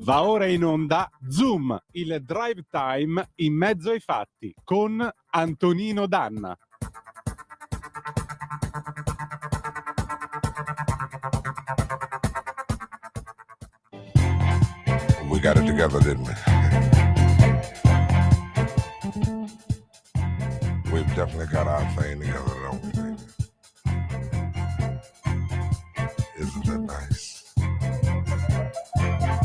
Va ora in onda Zoom, il drive time in mezzo ai fatti con Antonino Danna. We got it together, didn't we? We've definitely got our thing together, don't we, baby? Isn't that nice?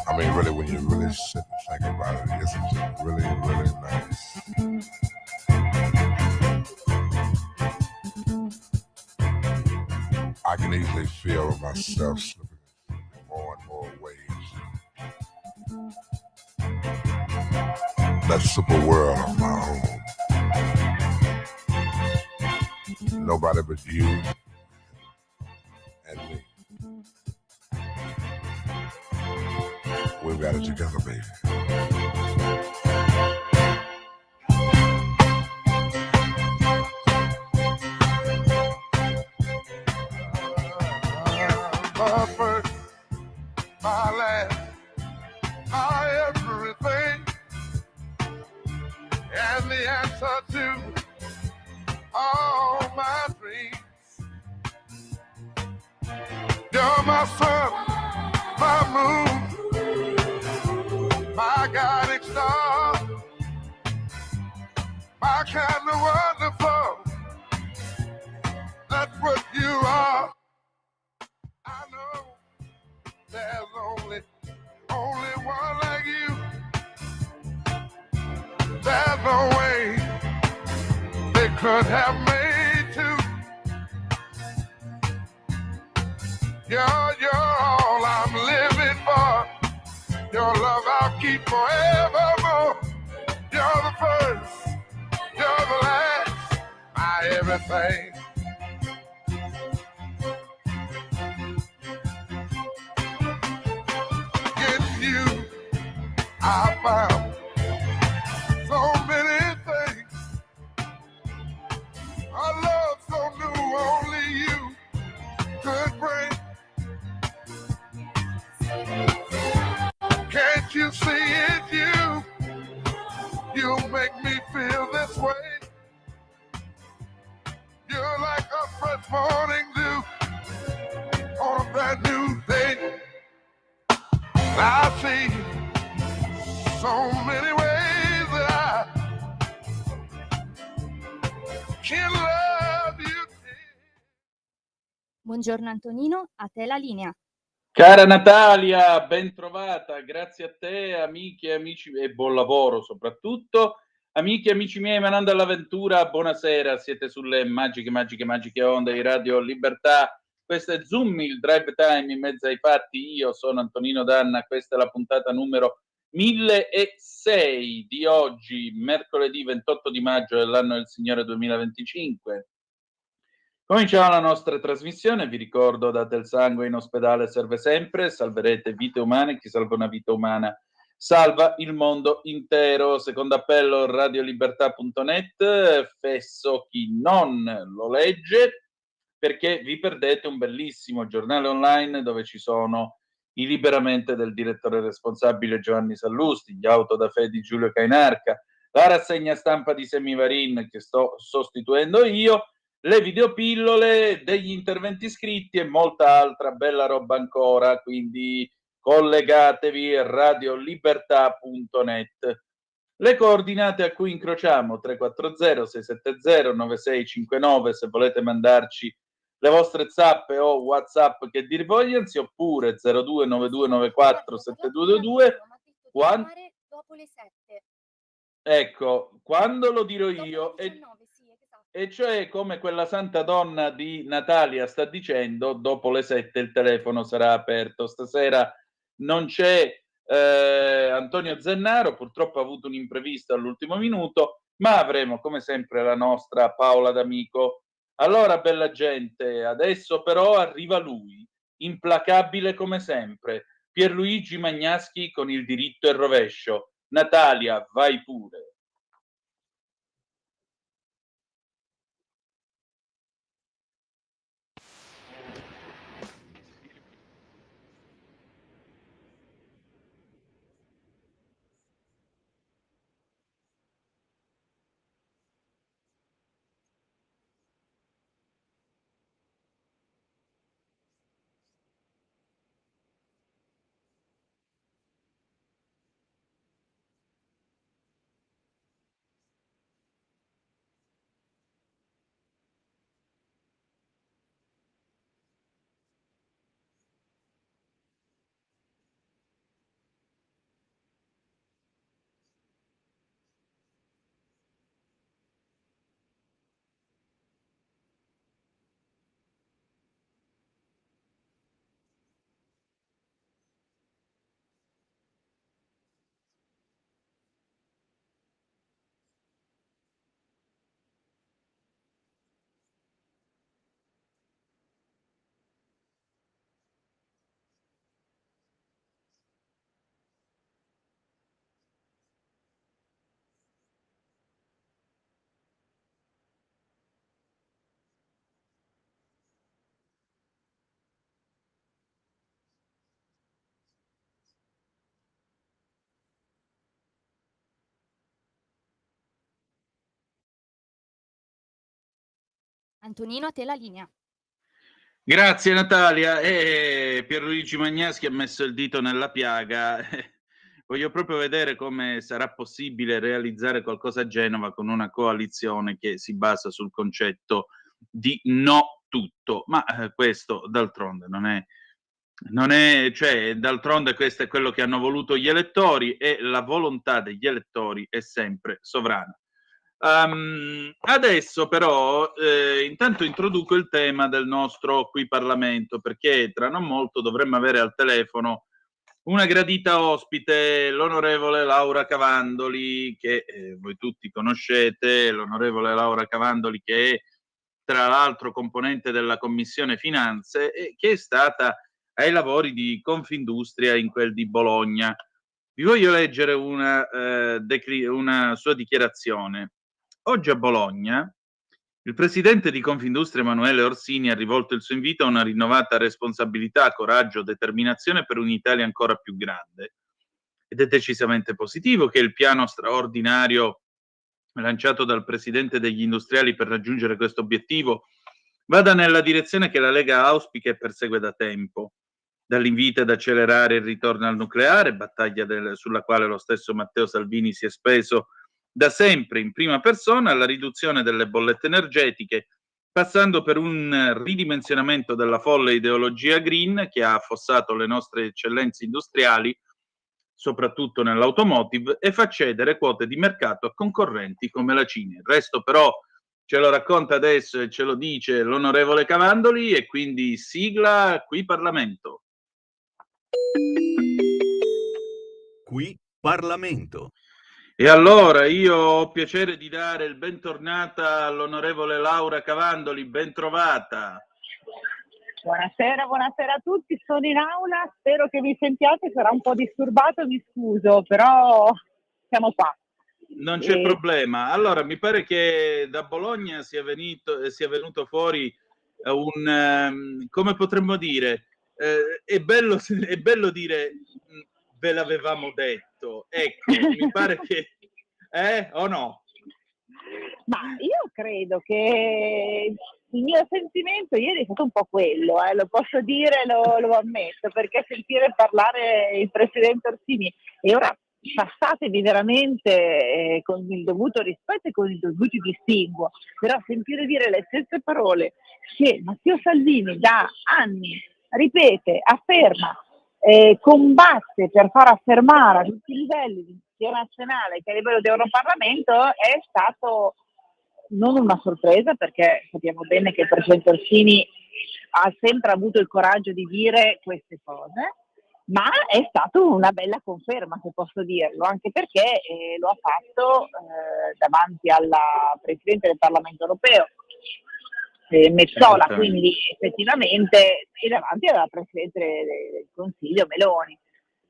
I mean, really, when you really sit and think about it, isn't it really, really nice? I can easily feel myself slipping more and more waves. That super world of my own. Nobody but you and me. We've got it together, baby. My first, my last, my everything, and the answer to all my dreams. You're my sun, my moon, my guiding star, my kind of wonderful. That's what you are. I know there's only one like you. There's no way they could have made two. You're all I'm living for. Your love I'll keep forevermore. You're the first, you're the last, my everything. In you, I found so many things. A love so new, only you could bring. Can't you see it, you? You make me feel this way. You're like a fresh morning dew on a brand new day. I see so many ways that I can love you. Buongiorno Antonino, a te la linea. Cara Natalia, ben trovata, grazie a te, amiche e amici, e buon lavoro soprattutto. Amiche e amici miei, Manando all'avventura, buonasera, siete sulle magiche onde di Radio Libertà. Questo è Zoom, il drive time in mezzo ai fatti. Io sono Antonino Danna, questa è la puntata numero 1006 di oggi, mercoledì 28 di maggio dell'anno del Signore 2025. Cominciamo la nostra trasmissione, vi ricordo, date il sangue in ospedale serve sempre, salverete vite umane, chi salva una vita umana salva il mondo intero. Secondo appello radiolibertà.net, fesso chi non lo legge, perché vi perdete un bellissimo giornale online dove ci sono i Liberamente del direttore responsabile Giovanni Sallusti, gli Autodafé di Giulio Cainarca, la rassegna stampa di Semivarin che sto sostituendo io, le videopillole, degli interventi scritti e molta altra bella roba ancora, quindi collegatevi a radiolibertà.net. Le coordinate a cui incrociamo 340 670 9659 se volete mandarci le vostre zappe o WhatsApp che dir vogliansi, oppure 029294 7222. Dopo le 7. Ecco, quando lo dirò io, Dopo le 19, sì, esatto. e cioè, come quella santa donna di Natalia sta dicendo, dopo le 7 il telefono sarà aperto. Stasera non c'è Antonio Zennaro, purtroppo ha avuto un imprevisto all'ultimo minuto, ma avremo come sempre la nostra Paola D'Amico. Allora, bella gente, adesso però arriva lui, implacabile come sempre, Pierluigi Magnaschi con il diritto e il rovescio. Natalia, vai pure. Antonino, a te la linea. Grazie Natalia. Pierluigi Magnaschi ha messo il dito nella piaga. Voglio proprio vedere come sarà possibile realizzare qualcosa a Genova con una coalizione che si basa sul concetto di no tutto. Ma questo d'altronde cioè, d'altronde questo è quello che hanno voluto gli elettori e la volontà degli elettori è sempre sovrana. Adesso però intanto introduco il tema del nostro qui Parlamento, perché tra non molto dovremmo avere al telefono una gradita ospite, l'onorevole Laura Cavandoli, che voi tutti conoscete, l'onorevole Laura Cavandoli che è tra l'altro componente della Commissione Finanze e che è stata ai lavori di Confindustria in quel di Bologna. Vi voglio leggere una sua dichiarazione. Oggi a Bologna il presidente di Confindustria Emanuele Orsini ha rivolto il suo invito a una rinnovata responsabilità, coraggio, determinazione per un'Italia ancora più grande. Ed è decisamente positivo che il piano straordinario lanciato dal presidente degli industriali per raggiungere questo obiettivo vada nella direzione che la Lega auspica e persegue da tempo. Dall'invito ad accelerare il ritorno al nucleare, battaglia sulla quale lo stesso Matteo Salvini si è speso da sempre in prima persona, alla riduzione delle bollette energetiche, passando per un ridimensionamento della folle ideologia green che ha affossato le nostre eccellenze industriali, soprattutto nell'automotive, e fa cedere quote di mercato a concorrenti come la Cina. Il resto però ce lo racconta adesso e ce lo dice l'onorevole Cavandoli, e quindi sigla Qui Parlamento. Qui Parlamento. E allora io ho piacere di dare il bentornata all'onorevole Laura Cavandoli, ben trovata. Buonasera a tutti, sono in aula, spero che mi sentiate, sarà un po' disturbato, mi scuso, però siamo qua. Non c'è problema. Allora, mi pare che da Bologna sia venuto fuori come potremmo dire, è bello dire ve l'avevamo detto, ecco, mi pare che o no? Ma io credo che il mio sentimento ieri è stato un po' quello, lo posso dire, lo ammetto, perché sentire parlare il presidente Orsini e ora passatevi veramente con il dovuto rispetto e con i dovuti distinguo, però sentire dire le stesse parole che Matteo Salvini da anni ripete, afferma, combatte per far affermare a tutti i livelli di sia nazionale che a livello di Europarlamento, è stato non una sorpresa, perché sappiamo bene che il presidente Orsini ha sempre avuto il coraggio di dire queste cose, ma è stata una bella conferma, se posso dirlo, anche perché lo ha fatto davanti alla Presidente del Parlamento Europeo, Metsola, quindi effettivamente, e davanti alla Presidente del Consiglio Meloni.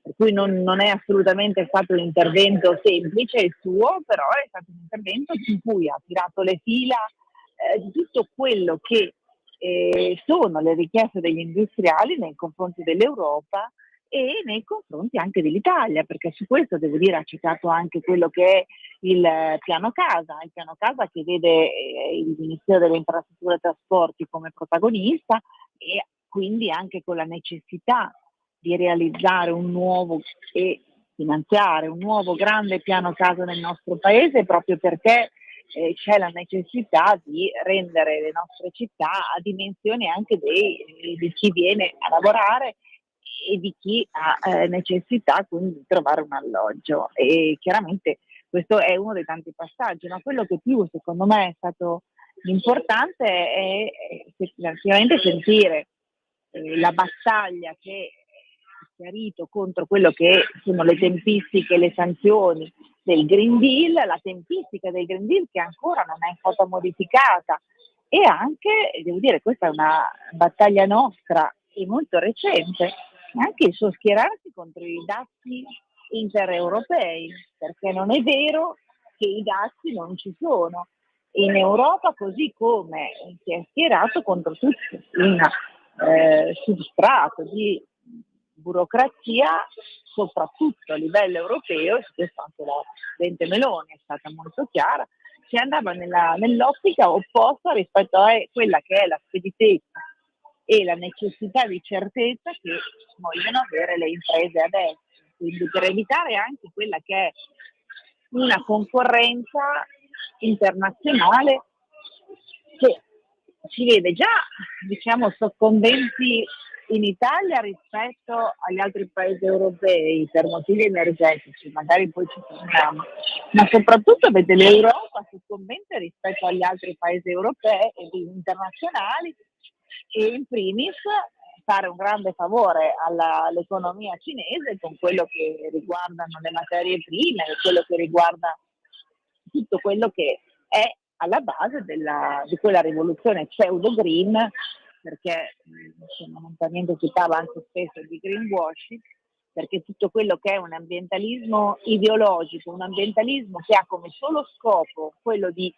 Per cui non è assolutamente stato un intervento semplice il suo, però è stato un intervento in cui ha tirato le fila di tutto quello che sono le richieste degli industriali nei confronti dell'Europa e nei confronti anche dell'Italia, perché su questo devo dire ha citato anche quello che è il piano casa che vede il Ministero delle Infrastrutture e Trasporti come protagonista, e quindi anche con la necessità di realizzare un nuovo e finanziare un nuovo grande piano casa nel nostro paese, proprio perché c'è la necessità di rendere le nostre città a dimensione anche di chi viene a lavorare e di chi ha necessità quindi di trovare un alloggio. E chiaramente questo è uno dei tanti passaggi, ma quello che più secondo me è stato importante è effettivamente sentire la battaglia che chiarito contro quello che sono le tempistiche e le sanzioni del Green Deal, la tempistica del Green Deal che ancora non è stata modificata, e anche, devo dire, questa è una battaglia nostra e molto recente, anche il suo schierarsi contro i dazi intereuropei, perché non è vero che i dazi non ci sono in Europa, così come si è schierato contro tutto un substrato di burocrazia, soprattutto a livello europeo, e su questo anche la Presidente Meloni è stata molto chiara, si andava nell'ottica opposta rispetto a quella che è la speditezza e la necessità di certezza che vogliono avere le imprese adesso, quindi per evitare anche quella che è una concorrenza internazionale che si vede già, diciamo, soccombenti in Italia rispetto agli altri paesi europei per motivi energetici, magari poi ci torniamo, ma soprattutto vede l'Europa soccombente rispetto agli altri paesi europei e internazionali, e in primis fare un grande favore all'economia cinese con quello che riguardano le materie prime, quello che riguarda tutto quello che è alla base di quella rivoluzione pseudo green, perché fondamentalmente si parla anche spesso di greenwashing, perché tutto quello che è un ambientalismo ideologico, un ambientalismo che ha come solo scopo quello di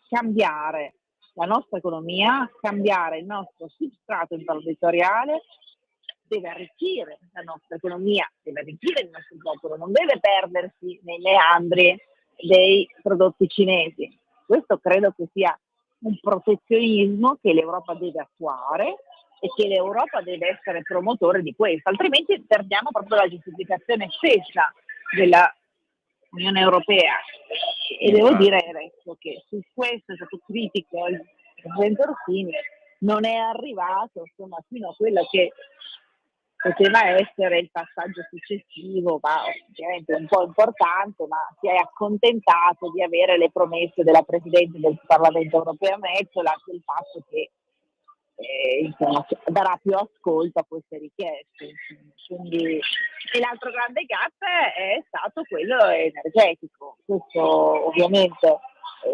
cambiare la nostra economia, cambiare il nostro substrato imprenditoriale, deve arricchire la nostra economia, deve arricchire il nostro popolo, non deve perdersi nei meandri dei prodotti cinesi. Questo credo che sia un protezionismo che l'Europa deve attuare e che l'Europa deve essere promotore di questo, altrimenti perdiamo proprio la giustificazione stessa della Unione Europea. E devo dire adesso che su questo è stato critico il Presidente Orsini, non è arrivato insomma fino a quello che poteva essere il passaggio successivo, ma ovviamente un po' importante, ma si è accontentato di avere le promesse della Presidente del Parlamento Europeo Metsola, sul fatto che insomma, darà più ascolto a queste richieste. Quindi, e l'altro grande gap è stato quello energetico. Questo ovviamente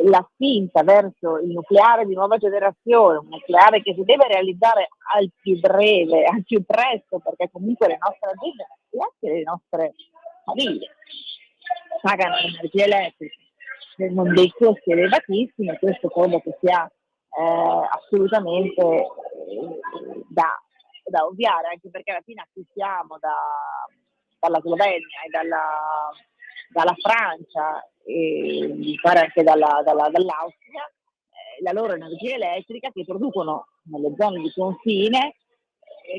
la spinta verso il nucleare di nuova generazione, un nucleare che si deve realizzare al più breve, al più presto, perché comunque le nostre aziende e anche le nostre famiglie pagano l'energia elettrica con dei costi elevatissimi. Questo credo che sia assolutamente da ovviare, anche perché alla fine acquistiamo dalla Slovenia e dalla Francia e mi pare anche dall'Austria la loro energia elettrica che producono nelle zone di confine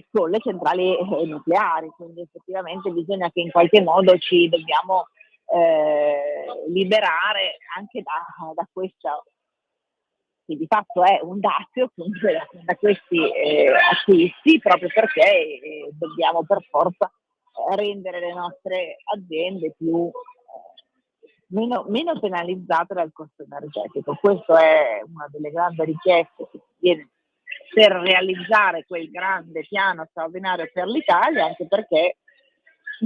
con le centrali nucleari, quindi effettivamente bisogna che in qualche modo ci dobbiamo liberare anche da questo, che di fatto è un dazio da questi acquisti, proprio perché dobbiamo per forza rendere le nostre aziende meno penalizzate dal costo energetico. Questa è una delle grandi richieste che viene per realizzare quel grande piano straordinario per l'Italia, anche perché,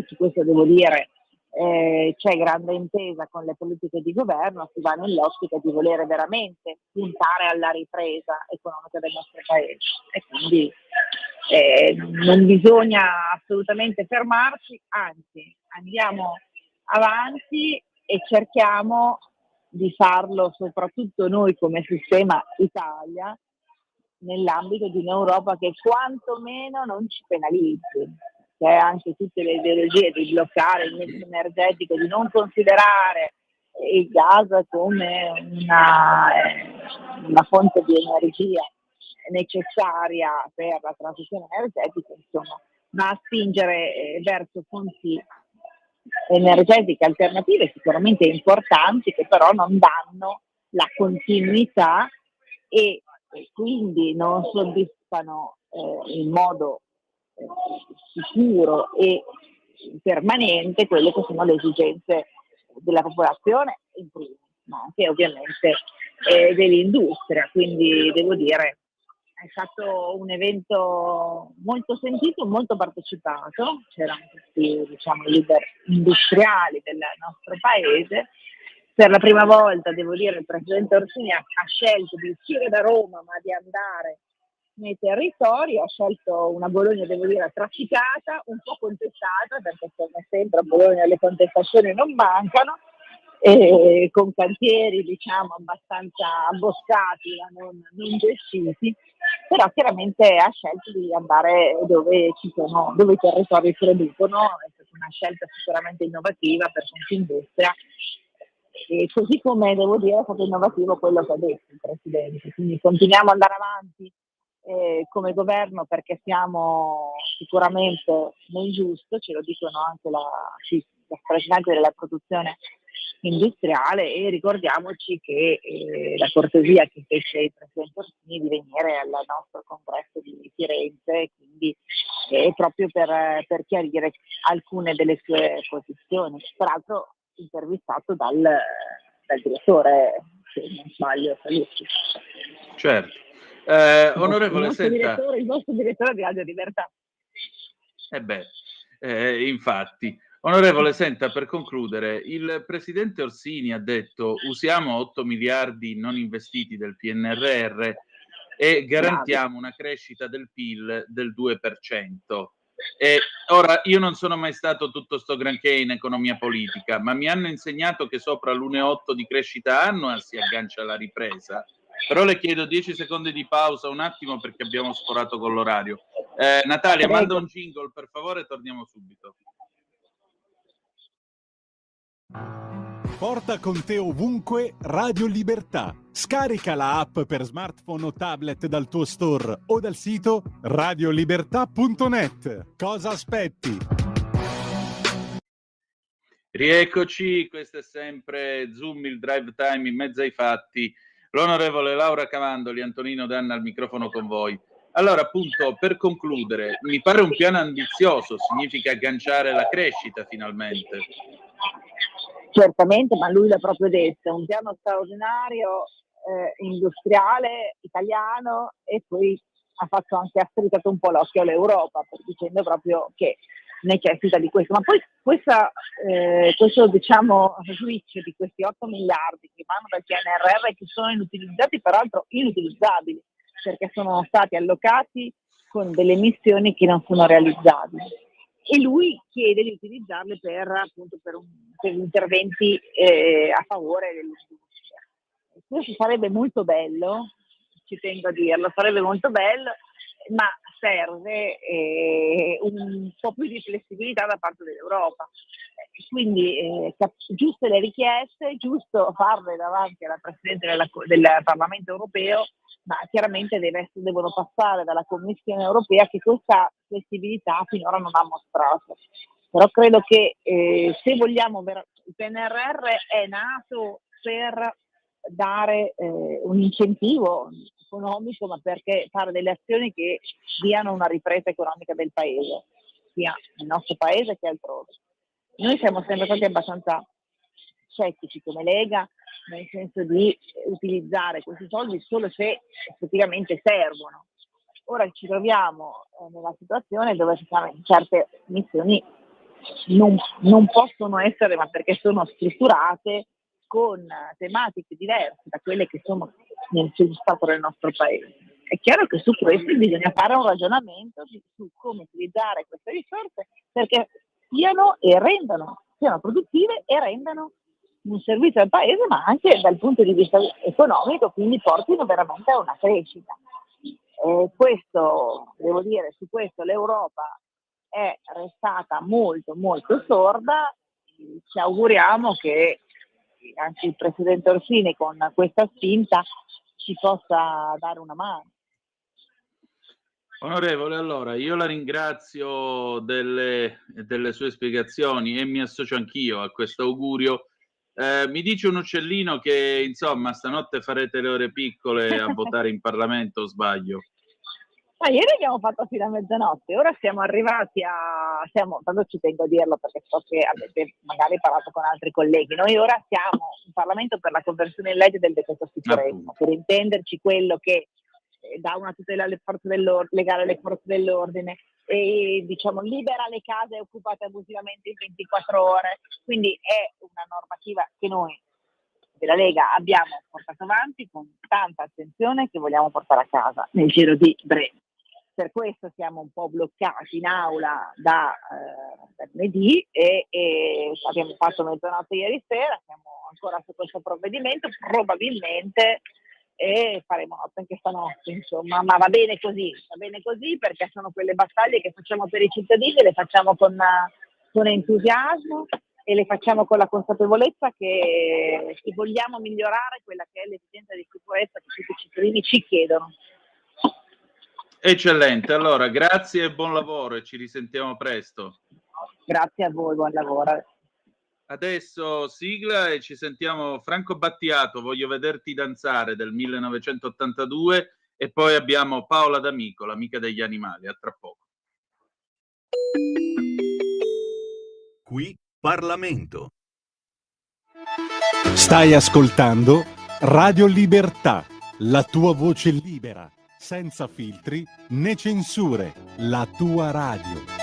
su questo devo dire, c'è grande intesa con le politiche di governo, si va nell'ottica di volere veramente puntare alla ripresa economica del nostro paese e quindi non bisogna assolutamente fermarci, anzi andiamo avanti e cerchiamo di farlo soprattutto noi come sistema Italia nell'ambito di un'Europa che quantomeno non ci penalizzi, che anche tutte le ideologie di bloccare il mix energetico, di non considerare il gas come una fonte di energia necessaria per la transizione energetica, insomma, ma a spingere verso fonti energetiche alternative sicuramente importanti, che però non danno la continuità e quindi non soddisfano in modo sicuro e permanente quelle che sono le esigenze della popolazione in primis, ma anche ovviamente dell'industria. Quindi devo dire è stato un evento molto sentito, molto partecipato, c'erano tutti, diciamo, i leader industriali del nostro paese. Per la prima volta, devo dire, il Presidente Orsini ha scelto di uscire da Roma, ma di andare nei territori, ha scelto una Bologna, devo dire, trafficata, un po' contestata, perché come sempre a Bologna le contestazioni non mancano, e con cantieri, diciamo, abbastanza abboccati, non gestiti, però chiaramente ha scelto di andare dove i territori producono. È stata una scelta sicuramente innovativa per Confindustria E così come devo dire è stato innovativo quello che ha detto il Presidente, quindi continuiamo ad andare avanti come governo perché siamo sicuramente nel giusto, ce lo dicono anche la rappresentante della produzione industriale, e ricordiamoci che la cortesia che fece il Presidente Orsini di venire al nostro congresso di Firenze, quindi proprio per chiarire alcune delle sue posizioni, peraltro intervistato dal direttore, se non sbaglio, Salucci. Certo. Onorevole, senta. Il nostro direttore di Radio Libertà. Infatti. Onorevole, senta, per concludere, il presidente Orsini ha detto usiamo 8 miliardi non investiti del PNRR e garantiamo una crescita del PIL del 2%. E ora, io non sono mai stato tutto sto granché in economia politica, ma mi hanno insegnato che sopra l'1,8 di crescita annua si aggancia la ripresa. Però le chiedo 10 secondi di pausa un attimo perché abbiamo sforato con l'orario. Natalia, manda un jingle per favore e torniamo subito. Porta con te ovunque Radio Libertà. Scarica la app per smartphone o tablet dal tuo store o dal sito radiolibertà.net. Cosa aspetti? Rieccoci, questo è sempre Zoom, il drive time in mezzo ai fatti. L'onorevole Laura Cavandoli, Antonino Danna al microfono con voi. Allora, appunto, per concludere, mi pare un piano ambizioso, significa agganciare la crescita finalmente. Certamente, ma lui l'ha proprio detto, un piano straordinario industriale italiano, e poi ha strizzato un po' l'occhio all'Europa dicendo proprio che necessita di questo. Ma poi questo diciamo switch di questi 8 miliardi che vanno dal PNRR, che sono inutilizzati, peraltro inutilizzabili, perché sono stati allocati con delle missioni che non sono realizzabili. E lui chiede di utilizzarle per interventi a favore dell'industria. Questo sarebbe molto bello, ci tengo a dirlo, sarebbe molto bello, ma serve un po' più di flessibilità da parte dell'Europa. Quindi giuste le richieste, giusto farle davanti alla Presidente del Parlamento europeo, ma chiaramente devono passare dalla Commissione europea, che questa flessibilità finora non ha mostrato. Però credo che se vogliamo, il PNRR è nato per dare un incentivo economico, ma perché fare delle azioni che diano una ripresa economica del paese, sia nel nostro paese che altrove. Noi siamo sempre stati abbastanza scettici come Lega, nel senso di utilizzare questi soldi solo se effettivamente servono. Ora ci troviamo nella situazione dove certe missioni non possono essere, ma perché sono strutturate con tematiche diverse da quelle che sono nel stato del nostro paese. È chiaro che su questo bisogna fare un ragionamento su come utilizzare queste risorse perché siano produttive e rendano un servizio al paese, ma anche dal punto di vista economico, quindi portino veramente a una crescita. Questo, devo dire, su questo l'Europa è restata molto molto sorda. Ci auguriamo che anche il Presidente Orsini con questa spinta ci possa dare una mano. Onorevole, allora io la ringrazio delle sue spiegazioni e mi associo anch'io a questo augurio. Mi dice un uccellino che insomma stanotte farete le ore piccole a votare in Parlamento, o sbaglio? Ma ieri abbiamo fatto fino a mezzanotte, ora siamo arrivati tanto ci tengo a dirlo perché so che avete magari parlato con altri colleghi, noi ora siamo in Parlamento per la conversione in legge del decreto sicurezza, per intenderci quello che dà una tutela alle forze dell'ordine, legale alle forze dell'ordine e libera le case occupate abusivamente in 24 ore, quindi è una normativa che noi della Lega abbiamo portato avanti con tanta attenzione, che vogliamo portare a casa nel giro di breve. Per questo siamo un po' bloccati in aula da lunedì e abbiamo fatto mezzanotte ieri sera, siamo ancora su questo provvedimento, probabilmente faremo notte anche stanotte, insomma, ma va bene così perché sono quelle battaglie che facciamo per i cittadini, le facciamo con entusiasmo e le facciamo con la consapevolezza che se vogliamo migliorare quella che è l'esigenza di sicurezza che tutti i cittadini ci chiedono. Eccellente, allora grazie e buon lavoro e ci risentiamo presto. Grazie a voi, buon lavoro. Adesso sigla e ci sentiamo. Franco Battiato, Voglio vederti danzare del 1982 e poi abbiamo Paola D'Amico, l'amica degli animali. A tra poco. Qui Parlamento. Stai ascoltando Radio Libertà, la tua voce libera, senza filtri né censure, la tua radio.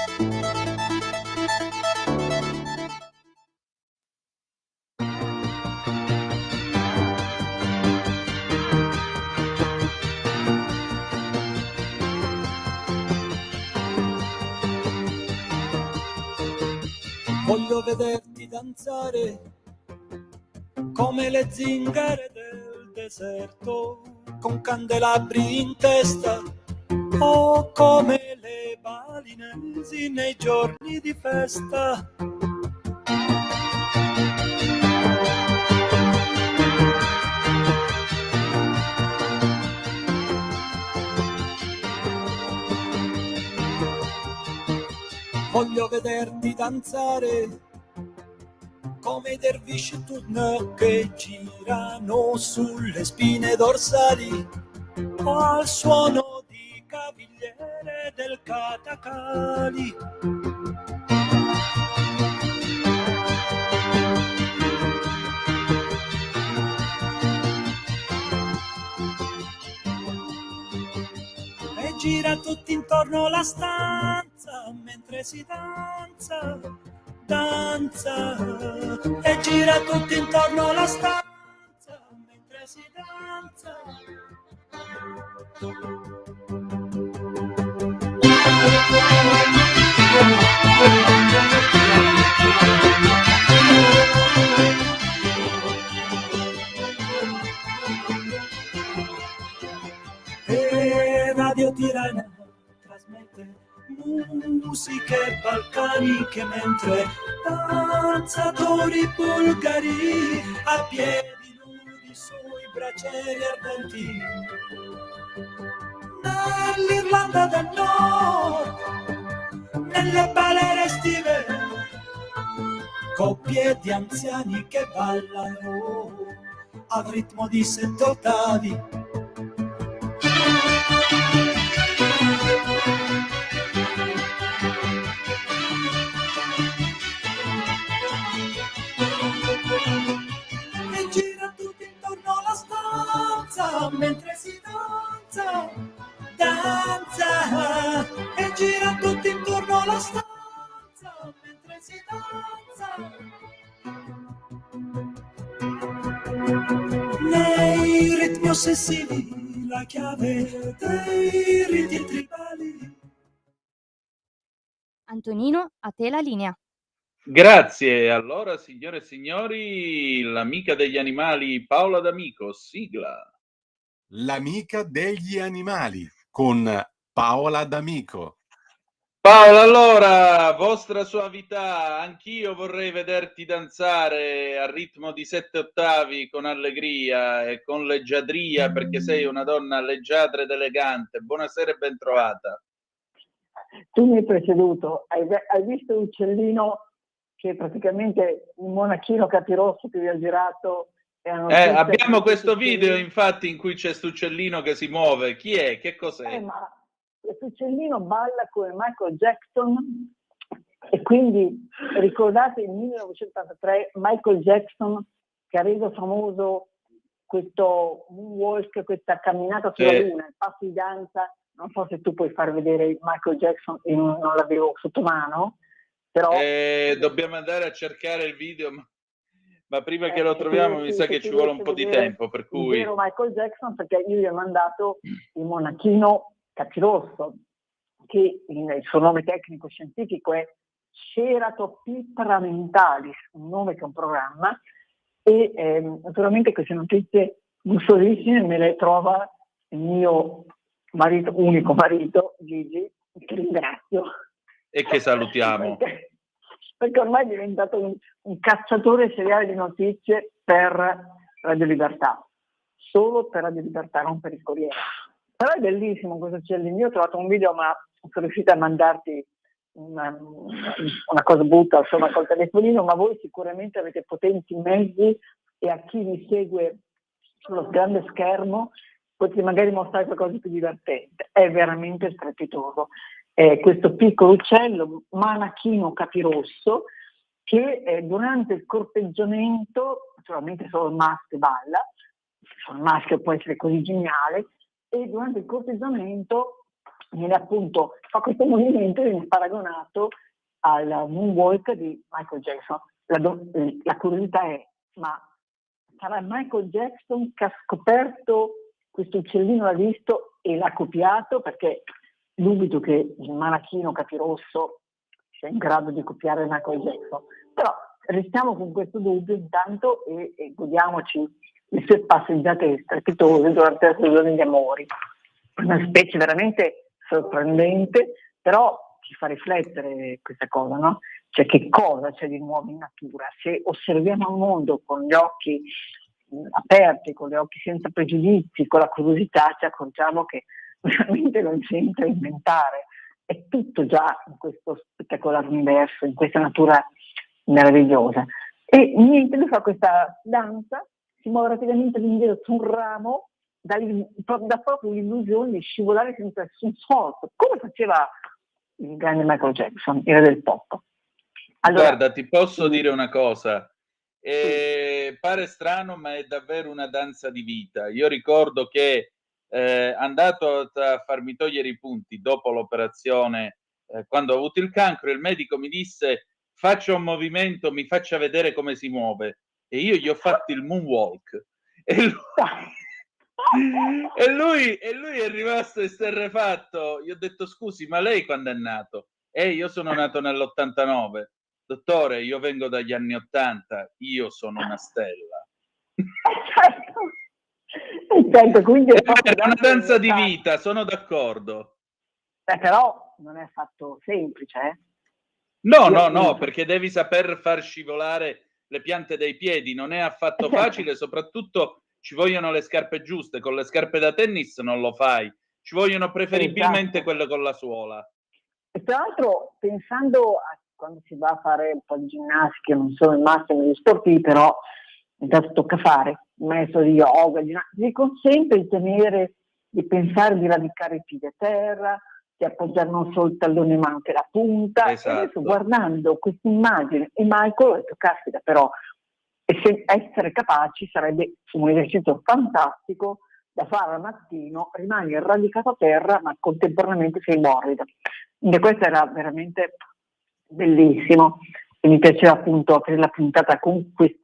Voglio vederti danzare come le zingare del deserto, con candelabri in testa o come le balinesi nei giorni di festa. Voglio vederti danzare come i dervisci turno che girano sulle spine dorsali o al suono di cavigliere del Katakali. E gira tutti intorno la stanza mentre si danza, danza, e gira tutti intorno la stanza mentre si danza. E Radio Tirana trasmette musiche balcaniche mentre danzatori bulgari a piedi nudi sui bracieri ardenti. Nell'Irlanda del Nord, nelle balere estive, coppie di anziani che ballano al ritmo di 7 ottavi. E gira tutti intorno alla stanza mentre si danza, danza, e gira tutti intorno alla stanza mentre si danza. Nei ritmi ossessivi la chiave dei riti tribali. Antonino, a te la linea. Grazie. Allora, signore e signori, l'amica degli animali Paola D'Amico, sigla. L'amica degli animali con Paola D'Amico. Paola, allora, vostra soavità, anch'io vorrei vederti danzare a ritmo di 7 ottavi con allegria e con leggiadria, perché sei una donna leggiadra ed elegante. Buonasera e ben trovata. Tu mi hai preceduto, hai visto l'uccellino che è praticamente un monachino capirosso che vi ha girato? Abbiamo questo video infatti in cui c'è sto uccellino che si muove. Chi è? Che cos'è? Ma questo uccellino balla come Michael Jackson e quindi ricordate il 1983 Michael Jackson che ha reso famoso questo moonwalk, questa camminata sulla luna, il passo di danza. Non so se tu puoi far vedere Michael Jackson, io non l'avevo sotto mano, però... Dobbiamo andare a cercare il video, ma prima che lo troviamo mi sa che ci vuole un po' di tempo, per cui... Il vero Michael Jackson, perché io gli ho mandato il monachino capirosso, che il suo nome tecnico scientifico è Ceratopipra mentalis, un nome che è un programma, e naturalmente queste notizie gustosissime me le trova il mio marito, unico marito, Gigi, che ringrazio. E che salutiamo. perché ormai è diventato un cacciatore seriale di notizie per Radio Libertà, solo per Radio Libertà, non per il Corriere. Però è bellissimo questo uccellino. Io ho trovato un video, ma sono riuscita a mandarti una cosa brutta, insomma, col telefonino, ma voi sicuramente avete potenti mezzi e a chi vi segue sullo grande schermo potete magari mostrare qualcosa di più divertente. È veramente strepitoso. Questo piccolo uccello, Manachino capirosso, che durante il corteggiamento, naturalmente solo il maschio balla, il maschio può essere così geniale, e durante il corteggiamento viene appunto, fa questo movimento e viene paragonato al moonwalk di Michael Jackson. La curiosità è, ma sarà Michael Jackson che ha scoperto questo uccellino, l'ha visto e l'ha copiato? Perché dubito che il Manachino capirosso sia in grado di copiare Michael Jackson. Però restiamo con questo dubbio intanto e godiamoci le sue passeggiate strepitose durante la stagione di amori. Una specie veramente sorprendente, però ci fa riflettere questa cosa, no? Cioè, che cosa c'è di nuovo in natura? Se osserviamo il mondo con gli occhi aperti, con gli occhi senza pregiudizi, con la curiosità, ci accorgiamo che veramente non c'è niente da inventare, è tutto già in questo spettacolare universo, in questa natura meravigliosa. E niente, lui fa questa danza, si muove rapidamente all'indietro su un ramo, dà proprio l'illusione di scivolare senza nessun sforzo, come faceva il grande Michael Jackson, il re del pop. Allora, guarda, ti posso dire una cosa, pare strano, ma è davvero una danza di vita. Io ricordo che andato a farmi togliere i punti dopo l'operazione, quando ho avuto il cancro, il medico mi disse: faccia un movimento, mi faccia vedere come si muove, e io gli ho fatto il moonwalk e lui è rimasto esterrefatto. Gli ho detto: scusi, ma lei quando è nato? Io sono nato nell'89. Dottore, io vengo dagli anni 80, io sono una stella. Certo, quindi è una danza di vita, sono d'accordo. Però non è affatto semplice, eh? No, perché devi saper far scivolare le piante dei piedi, non è affatto facile, soprattutto ci vogliono le scarpe giuste, con le scarpe da tennis non lo fai, ci vogliono preferibilmente quelle con la suola. E tra l'altro, pensando a quando si va a fare un po' di ginnastica, non sono il massimo degli sportivi, però intanto tocca fare un mezzo di yoga, ti consente di tenere, di pensare di radicare i piedi a terra, di appoggiare non solo il tallone ma anche la punta. Esatto. E adesso guardando questa immagine e Michael ho detto: caspita, però essere capaci sarebbe un esercizio fantastico da fare al mattino, rimani radicato a terra ma contemporaneamente sei morbido. Quindi questo era veramente bellissimo e mi piaceva appunto aprire la puntata con questi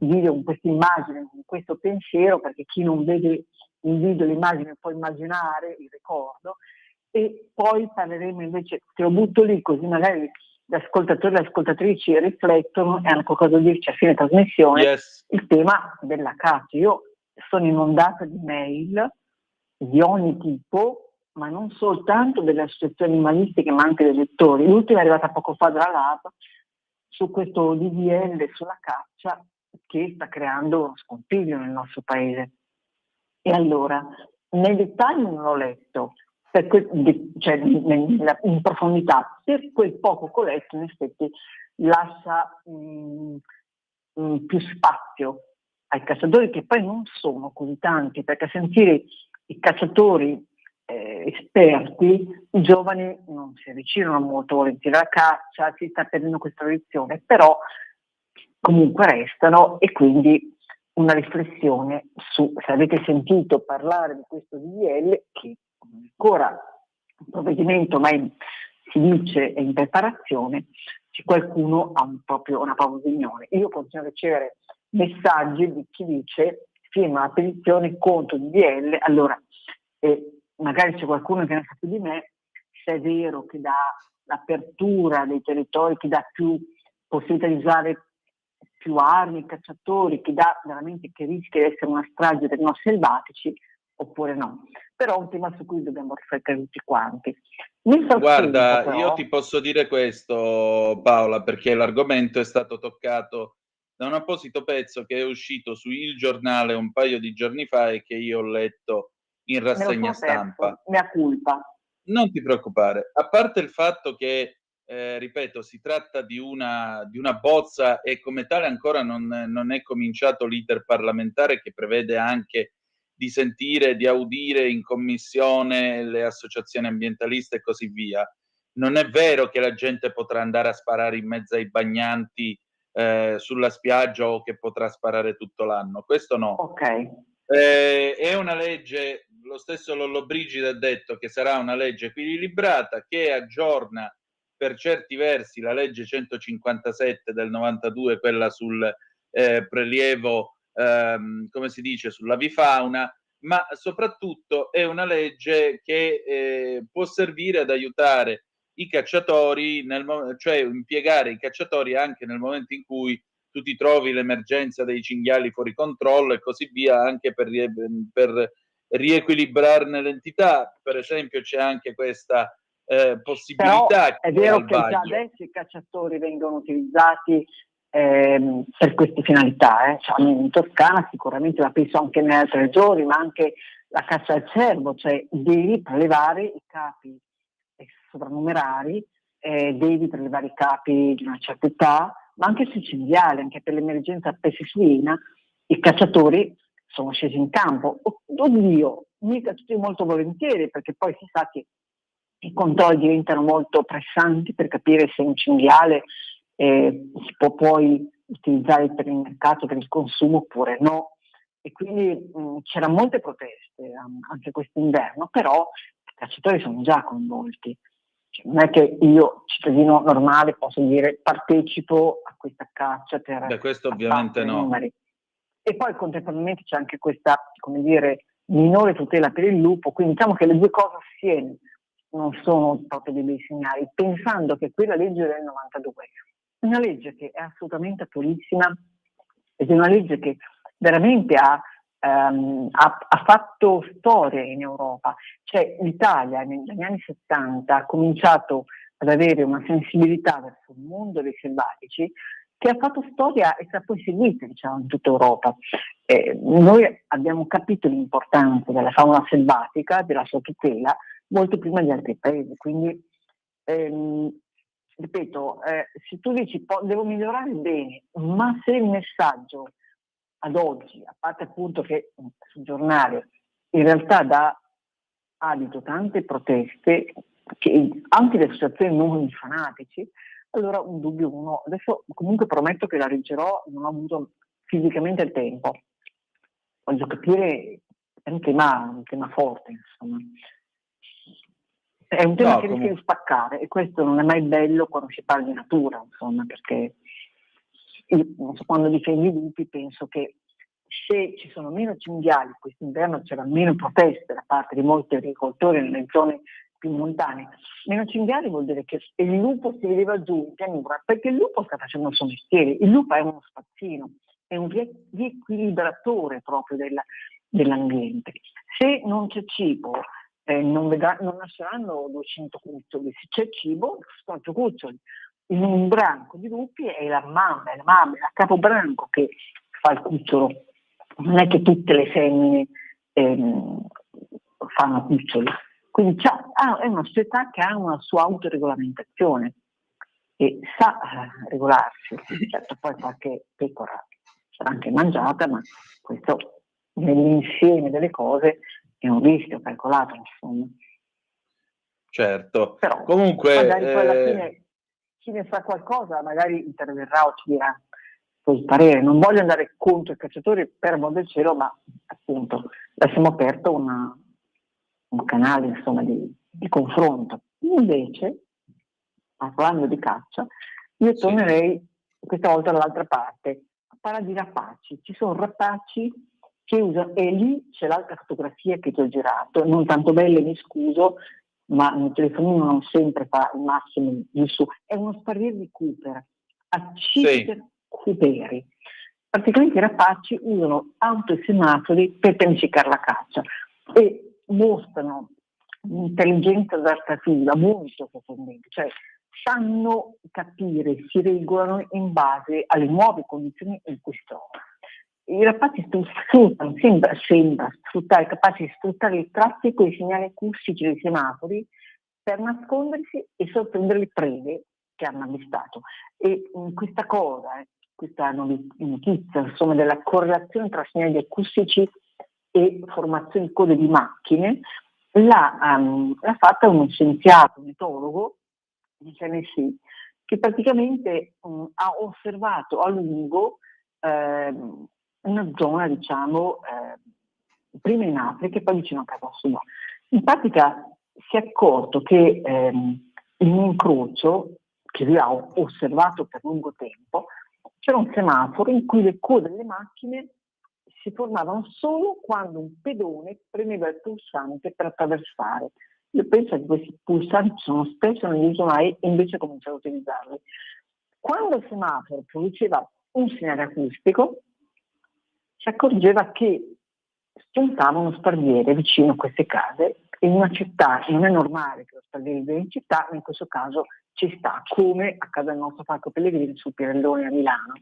video, con questa immagine, con questo pensiero, perché chi non vede in video l'immagine può immaginare il ricordo. E poi parleremo invece, te lo butto lì così magari gli ascoltatori e le ascoltatrici riflettono e hanno qualcosa da dirci a fine trasmissione. Yes. Il tema della caccia. Io sono inondata di mail di ogni tipo, ma non soltanto delle associazioni animalistiche ma anche dei lettori. L'ultima è arrivata poco fa dalla LAV su questo DDL sulla caccia che sta creando uno scompiglio nel nostro paese. E allora, nei dettagli non l'ho letto, cioè in profondità, per quel poco che ho letto in effetti lascia più spazio ai cacciatori, che poi non sono così tanti, perché a sentire i cacciatori esperti, i giovani non si avvicinano molto volentieri alla caccia, si sta perdendo questa tradizione, però comunque restano. E quindi una riflessione su, se avete sentito parlare di questo DDL, che ancora un provvedimento ma si dice è in preparazione, se qualcuno ha una propria opinione. Io continuo a ricevere messaggi di chi dice: firma la petizione contro il DDL. Allora, magari c'è qualcuno che ne sa più di me, se è vero che dà l'apertura dei territori, che dà più possibilità di usare più armi, cacciatori, che dà veramente, che rischia di essere una strage dei nostri selvatici, oppure no. Però è un tema su cui dobbiamo riflettere tutti quanti. Nel frattempo, Guarda, però, io ti posso dire questo, Paola, perché l'argomento è stato toccato da un apposito pezzo che è uscito su Il Giornale un paio di giorni fa e che io ho letto in me lo rassegna sono perso, stampa. mea culpa. Non ti preoccupare, a parte il fatto che, ripeto, si tratta di una bozza e come tale ancora non è cominciato l'iter parlamentare che prevede anche di sentire, di audire in commissione le associazioni ambientaliste e così via. Non è vero che la gente potrà andare a sparare in mezzo ai bagnanti sulla spiaggia o che potrà sparare tutto l'anno, questo no. Ok. È una legge, lo stesso Lollobrigida ha detto che sarà una legge equilibrata che aggiorna per certi versi la legge 157 del 92, quella sul prelievo, come si dice, sull'avifauna, ma soprattutto è una legge che può servire ad aiutare i cacciatori, cioè impiegare i cacciatori anche nel momento in cui tu ti trovi l'emergenza dei cinghiali fuori controllo e così via, anche per riequilibrarne l'entità. Per esempio c'è anche questa Però possibilità è vero al che già vaglio. adesso i cacciatori vengono utilizzati per queste finalità. Cioè, in Toscana sicuramente, la penso anche nelle altre regioni, ma anche la caccia al cervo, cioè devi prelevare i capi sovrannumerari, devi prelevare i capi di una certa età, ma anche sui cinghiali, anche per l'emergenza pesce suina, i cacciatori sono scesi in campo. Oddio, mica tutti molto volentieri, perché poi si sa che i controlli diventano molto pressanti per capire se un cinghiale si può poi utilizzare per il mercato, per il consumo oppure no. E quindi c'erano molte proteste anche quest'inverno, però i cacciatori sono già coinvolti. Cioè, non è che io, cittadino normale, posso dire partecipo a questa caccia per Beh, questo ovviamente no. numeri. E poi contemporaneamente c'è anche questa, come dire, minore tutela per il lupo, quindi diciamo che le due cose assieme non sono proprio dei bei segnali, pensando che quella legge del 92 è una legge che è assolutamente attualissima ed è una legge che veramente ha fatto storia in Europa. Cioè l'Italia negli anni 70 ha cominciato ad avere una sensibilità verso il mondo dei selvatici che ha fatto storia e sta poi seguita, diciamo, in tutta Europa. Noi abbiamo capito l'importanza della fauna selvatica, della sua tutela, molto prima di altri paesi. Quindi, ripeto, se tu dici devo migliorare bene, ma se il messaggio ad oggi, a parte appunto che sul giornale in realtà dà adito tante proteste, che anche le associazioni non di fanatici, allora un dubbio uno. Adesso comunque prometto che la leggerò, non ho avuto fisicamente il tempo. Voglio capire, è un tema forte, insomma. È un tema che rischia di spaccare e questo non è mai bello quando si parla di natura, insomma, perché io, quando difendo i lupi penso che se ci sono meno cinghiali, quest'inverno c'era meno proteste da parte di molti agricoltori nelle zone più montane, meno cinghiali vuol dire che il lupo si vedeva giù in pianura, perché il lupo sta facendo il suo mestiere, il lupo è uno spazzino, è un riequilibratore proprio dell'ambiente. Se non c'è cibo, non nasceranno 200 cuccioli, se c'è cibo, 200 cuccioli. In un branco di lupi è la mamma, il capobranco che fa il cucciolo, non è che tutte le femmine fanno cuccioli. Quindi è una società che ha una sua autoregolamentazione e sa regolarsi. Certo, poi qualche pecora sarà anche mangiata, ma questo nell'insieme delle cose è un rischio calcolato, insomma. Certo. Però, comunque magari poi alla fine chi ne sa qualcosa magari interverrà o ci dirà il parere. Non voglio andare contro i cacciatori per amor del cielo, ma appunto lasciamo aperto un canale, insomma, di confronto. Invece, parlando di caccia, io tornerei questa volta dall'altra parte a parlare di rapaci. Ci sono rapaci che usano, e lì c'è l'altra fotografia che ti ho girato, non tanto belle, mi scuso, ma il telefonino non sempre fa il massimo di su. È uno sparire di Cooper, Accipiter Cooperi. Praticamente i rapaci usano auto e semafori per pianificare la caccia. e mostrano un'intelligenza adattativa molto sorprendente, cioè sanno capire, si regolano in base alle nuove condizioni in cui si trovano. I ragazzi sfruttano, sembra sfruttare, capaci di sfruttare il traffico e i segnali acustici dei semafori per nascondersi e sorprendere le prede che hanno avvistato. E questa cosa, questa notizia, insomma, della correlazione tra segnali acustici e formazione di code di macchine, l'ha fatta uno scienziato, un etologo di CNC, che praticamente ha osservato a lungo una zona, diciamo, prima in Africa e poi vicino a casa sua. In pratica si è accorto che in un incrocio che lui ha osservato per lungo tempo c'era un semaforo in cui le code delle macchine si formavano solo quando un pedone premeva il pulsante per attraversare. Io penso che questi pulsanti sono spesso non li uso mai e invece ho cominciato a utilizzarli. Quando il semaforo produceva un segnale acustico, si accorgeva che spuntava uno sparviere vicino a queste case. In una città non è normale che lo sparviere viva in città, ma in questo caso ci sta, come a casa del nostro Falco Pellegrini sul Pirellone a Milano.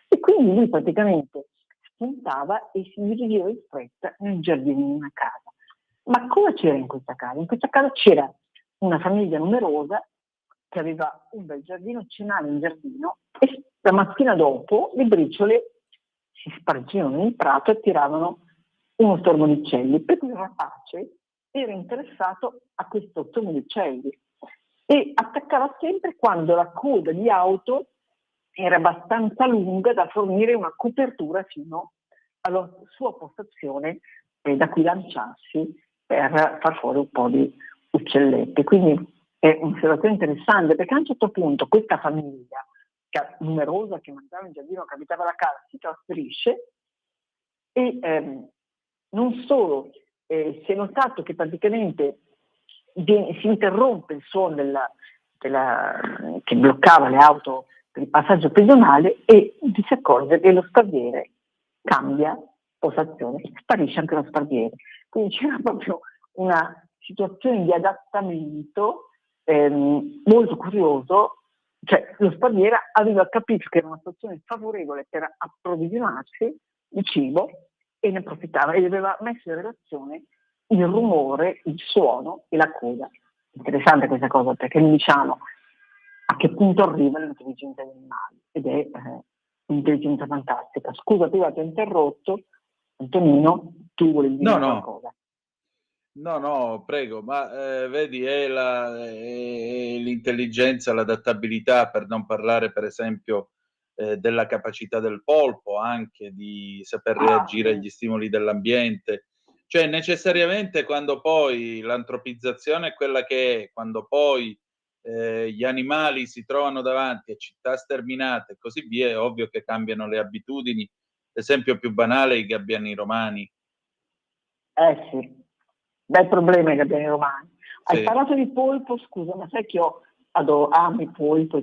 E quindi lui praticamente spuntava e si dirigiva in fretta nel giardino di una casa. Ma cosa c'era in questa casa? In questa casa c'era una famiglia numerosa che aveva un bel giardino, cenava in giardino e la mattina dopo le briciole si spargevano nel prato e tiravano uno stormo di uccelli, per cui il rapace era interessato a questo stormo di uccelli e attaccava sempre quando la coda di auto era abbastanza lunga da fornire una copertura fino alla sua postazione da cui lanciarsi per far fuori un po' di uccellette. Quindi è un'osservazione interessante, perché a un certo punto questa famiglia numerosa che mangiava in giardino, che abitava la casa, si trasferisce e non solo si è notato che praticamente si interrompe il suono che bloccava le auto per il passaggio pedonale e si accorge che lo sparviere cambia postazione, sparisce anche lo sparviere. Quindi c'era proprio una situazione di adattamento molto curioso, cioè lo sparviere aveva capito che era una situazione favorevole per approvvigionarsi di cibo e ne approfittava e aveva messo in relazione il rumore, il suono e la coda. Interessante questa cosa, perché noi diciamo a che punto arriva l'intelligenza degli animali ed è un'intelligenza fantastica. Scusa, prima ti ho interrotto, Antonino, tu volevi dire qualcosa? No, prego, ma vedi, è l'intelligenza, l'adattabilità, per non parlare per esempio della capacità del polpo anche di saper reagire agli stimoli dell'ambiente. Cioè necessariamente quando poi l'antropizzazione è quella che è, quando poi gli animali si trovano davanti a città sterminate e così via, è ovvio che cambiano le abitudini. L'esempio più banale è i gabbiani romani. Sì. Bel problema i gabbiani romani. Sì. Hai parlato di polpo, scusa, ma sai che io amo il polpo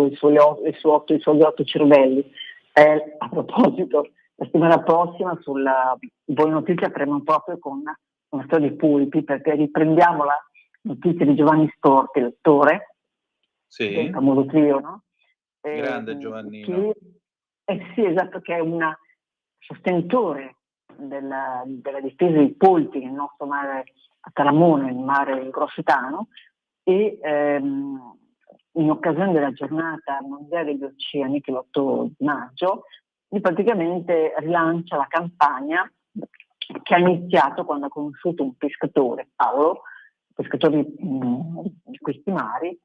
i suoi 8 cervelli. A proposito, la settimana prossima sulla Buona Notizia avremo proprio con una storia di polpi, perché riprendiamo la notizia di Giovanni Storti, l'attore, del famoso trio, no? Grande Giovannino. Sì, esatto, che è un sostenitore della difesa dei polpi nel nostro mare a Talamone, il mare grossetano, e in occasione della giornata mondiale degli oceani, che è l'8 maggio, praticamente rilancia la campagna che ha iniziato quando ha conosciuto un pescatore, Paolo, pescatore di questi mari,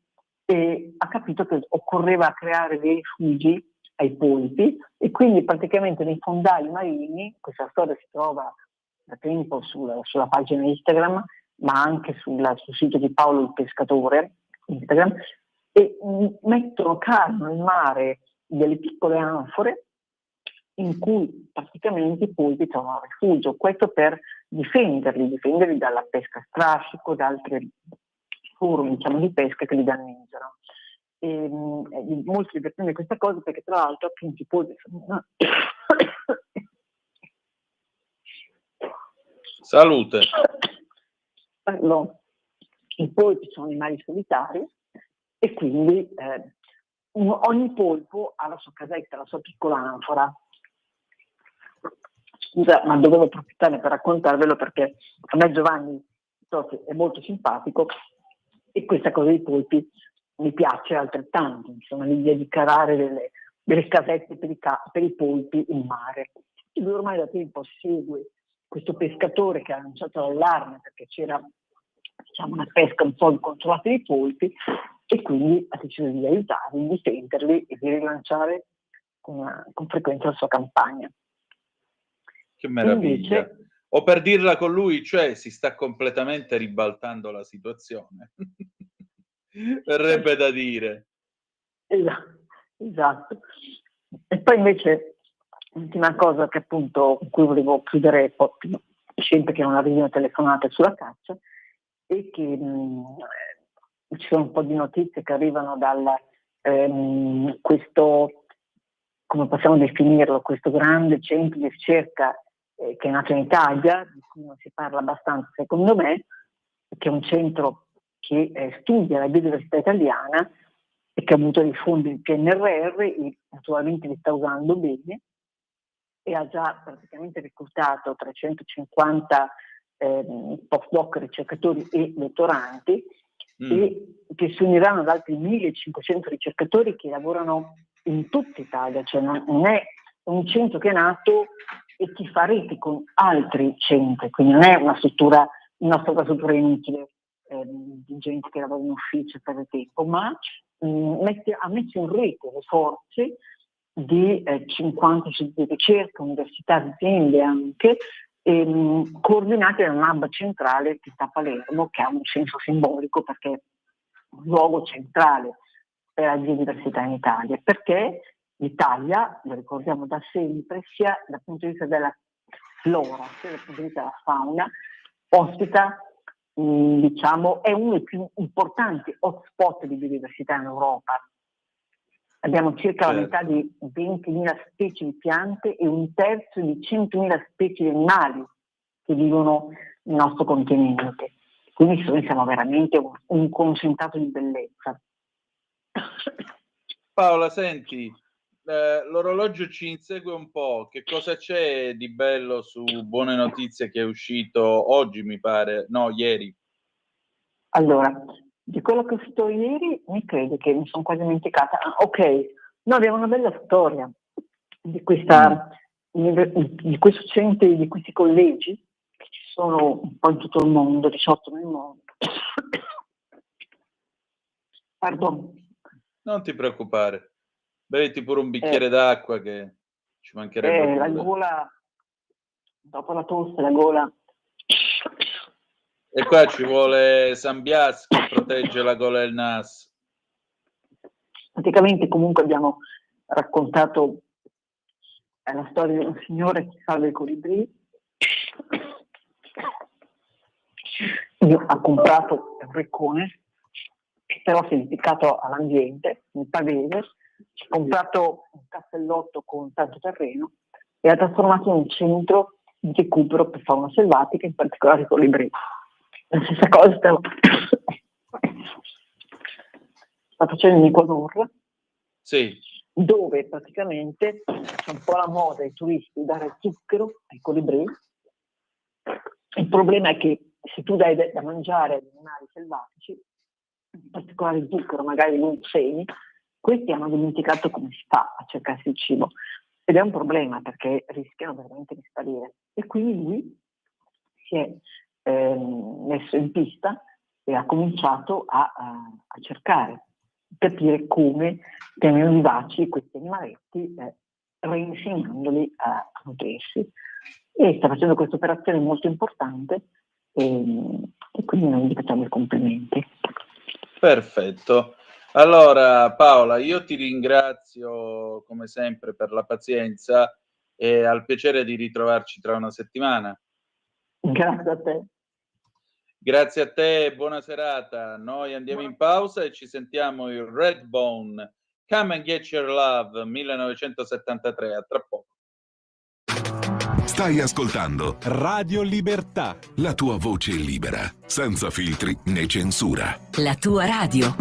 e ha capito che occorreva creare dei rifugi ai polpi e quindi praticamente nei fondali marini, questa storia si trova da tempo sulla pagina Instagram, ma anche sul sito di Paolo il Pescatore, Instagram, e creano in mare delle piccole anfore in cui praticamente i polpi trovano rifugio, questo per difenderli dalla pesca a strascico, da altre forme di pesca che li danneggiano. È molto divertente questa cosa, perché tra l'altro appunto i polpi sono Salute. I polpi sono animali solitari e quindi ogni polpo ha la sua casetta, la sua piccola anfora. Scusa, ma dovevo approfittare per raccontarvelo perché a me Giovanni è molto simpatico e questa cosa dei polpi mi piace altrettanto, insomma l'idea di carare delle casette per i polpi in mare. E lui ormai da tempo segue questo pescatore che ha lanciato l'allarme perché c'era una pesca un po' incontrollata dei polpi e quindi ha deciso di aiutarli, di difenderli e di rilanciare con frequenza la sua campagna. Che meraviglia. Invece, o per dirla con lui, cioè si sta completamente ribaltando la situazione. Verrebbe da dire. Esatto. E poi invece, l'ultima cosa che appunto con cui volevo chiudere, sempre che non arrivino telefonate sulla caccia, è che ci sono un po' di notizie che arrivano questo, come possiamo definirlo, questo grande centro di ricerca che è nato in Italia, di cui non si parla abbastanza secondo me, che è un centro che studia la biodiversità italiana e che ha avuto dei fondi del PNRR e naturalmente li sta usando bene e ha già praticamente reclutato 350 postdoc, ricercatori e dottoranti e che si uniranno ad altri 1500 ricercatori che lavorano in tutta Italia, cioè non è un centro che è nato e che fa rete con altri centri, quindi non è una struttura inutile di gente che lavora in ufficio per il tempo, ma ha messo in rete le forze di 50 centri di ricerca, università, aziende anche, coordinate da un hub centrale che sta a Palermo, che ha un senso simbolico perché è un luogo centrale per la biodiversità in Italia, perché l'Italia, lo ricordiamo da sempre, sia dal punto di vista della flora, sia dal punto di vista della fauna, ospita, è uno dei più importanti hotspot di biodiversità in Europa. Abbiamo circa la metà di 20.000 specie di piante e un terzo di 100.000 specie di animali che vivono nel nostro continente. Quindi siamo veramente un concentrato di bellezza. Paola, senti, l'orologio ci insegue un po'. Che cosa c'è di bello su Buone Notizie che è uscito oggi, mi pare? No, ieri. Allora, di quello che è uscito ieri, mi credo che mi sono quasi dimenticata. Abbiamo una bella storia di questo centro, di questi collegi che ci sono un po' in tutto il mondo, 18 nel mondo. Pardon. Non ti preoccupare, beviti pure un bicchiere d'acqua che ci mancherebbe la gola, dopo la tosse, la gola. E qua ci vuole San Bias che protegge la gola e il nas. Praticamente comunque abbiamo raccontato la storia di un signore che salva i colibrì. Ha comprato un riccone, che però si è dedicato all'ambiente, nel pavese, ha comprato un castellotto con tanto terreno e ha trasformato in un centro di recupero per fauna selvatica, in particolare i colibrì. La stessa cosa sta facendo in Ecuador, sì, dove praticamente c'è un po' la moda ai turisti dare zucchero ai colibrì. Il problema è che se tu dai da mangiare agli animali selvatici, in particolare zucchero, magari non semi, questi hanno dimenticato come si fa a cercarsi il cibo. Ed è un problema perché rischiano veramente di sparire. E quindi lui si è messo in pista e ha cominciato a cercare, capire come tenere vivaci questi animaletti, reinsegnandoli a nutrirsi. E sta facendo questa operazione molto importante e quindi noi gli facciamo i complimenti. Perfetto. Allora Paola, io ti ringrazio come sempre per la pazienza e al piacere di ritrovarci tra una settimana. Grazie a te. Grazie a te, buona serata. Noi andiamo in pausa e ci sentiamo il Redbone, Come and Get Your Love 1973, a tra poco. Stai ascoltando Radio Libertà. la tua voce libera, senza filtri né censura. La tua radio.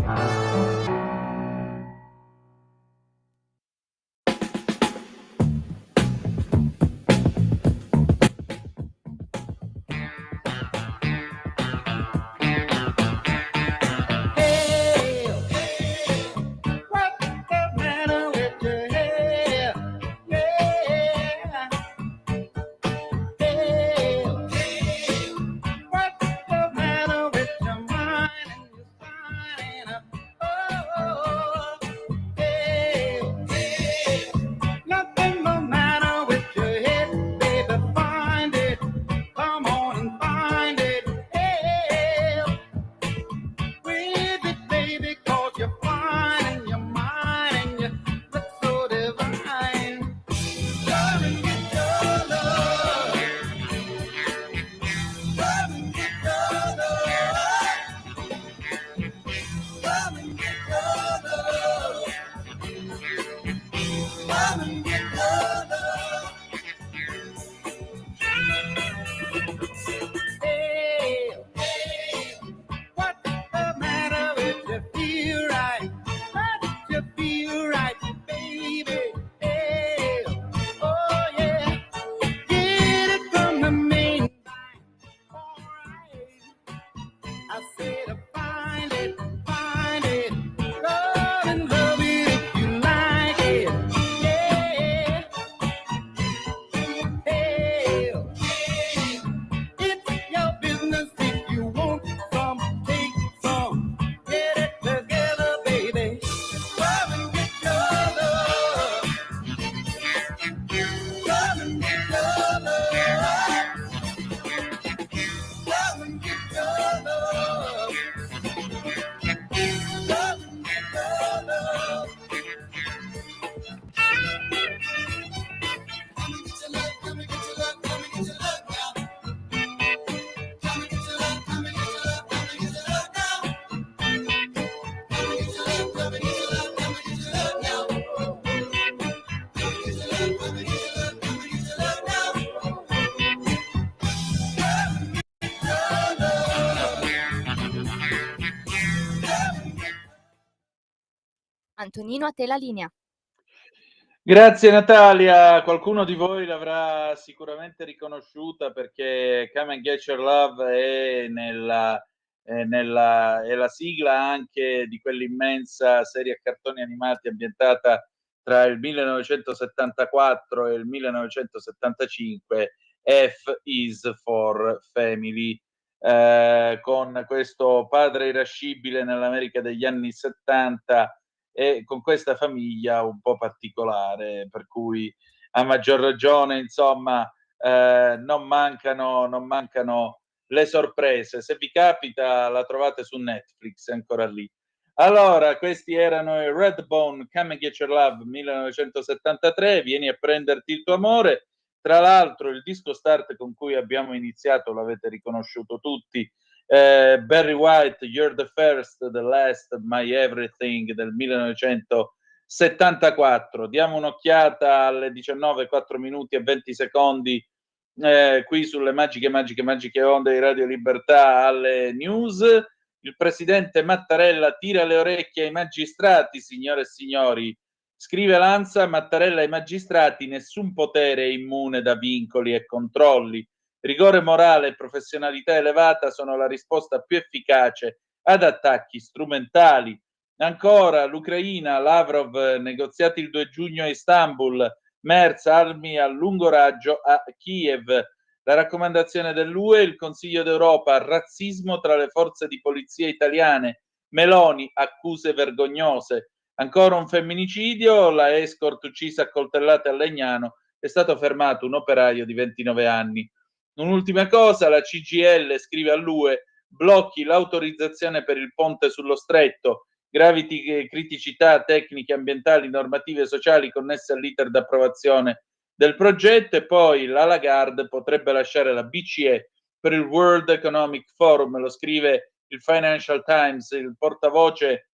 Antonino, a te la linea. Grazie Natalia, qualcuno di voi l'avrà sicuramente riconosciuta perché Come and Get Your Love è è la sigla anche di quell'immensa serie a cartoni animati ambientata tra il 1974 e il 1975, F is for Family, con questo padre irascibile nell'America degli anni 70 e con questa famiglia un po' particolare, per cui a maggior ragione, insomma, non mancano le sorprese. Se vi capita, la trovate su Netflix, è ancora lì. Allora, questi erano i Redbone, Come and Get Your Love, 1973, Vieni a prenderti il tuo amore. Tra l'altro, il disco start con cui abbiamo iniziato, l'avete riconosciuto tutti, Barry White, You're the First, the Last, My Everything del 1974. Diamo un'occhiata alle 19, 4 minuti e 20 secondi qui sulle magiche onde di Radio Libertà alle news. Il presidente Mattarella tira le orecchie ai magistrati, signore e signori. Scrive l'ANSA, Mattarella ai magistrati, nessun potere è immune da vincoli e controlli. Rigore morale e professionalità elevata sono la risposta più efficace ad attacchi strumentali. Ancora, l'Ucraina, Lavrov, negoziati il 2 giugno a Istanbul, Merz, armi a lungo raggio a Kiev. La raccomandazione dell'UE, il Consiglio d'Europa, razzismo tra le forze di polizia italiane. Meloni, accuse vergognose. Ancora un femminicidio, la escort uccisa a coltellate a Legnano, è stato fermato un operaio di 29 anni. Un'ultima cosa, la CGIL scrive all'UE, blocchi l'autorizzazione per il ponte sullo stretto, gravi criticità tecniche, ambientali, normative e sociali connesse all'iter d'approvazione del progetto, e poi la Lagarde potrebbe lasciare la BCE per il World Economic Forum, lo scrive il Financial Times. Il portavoce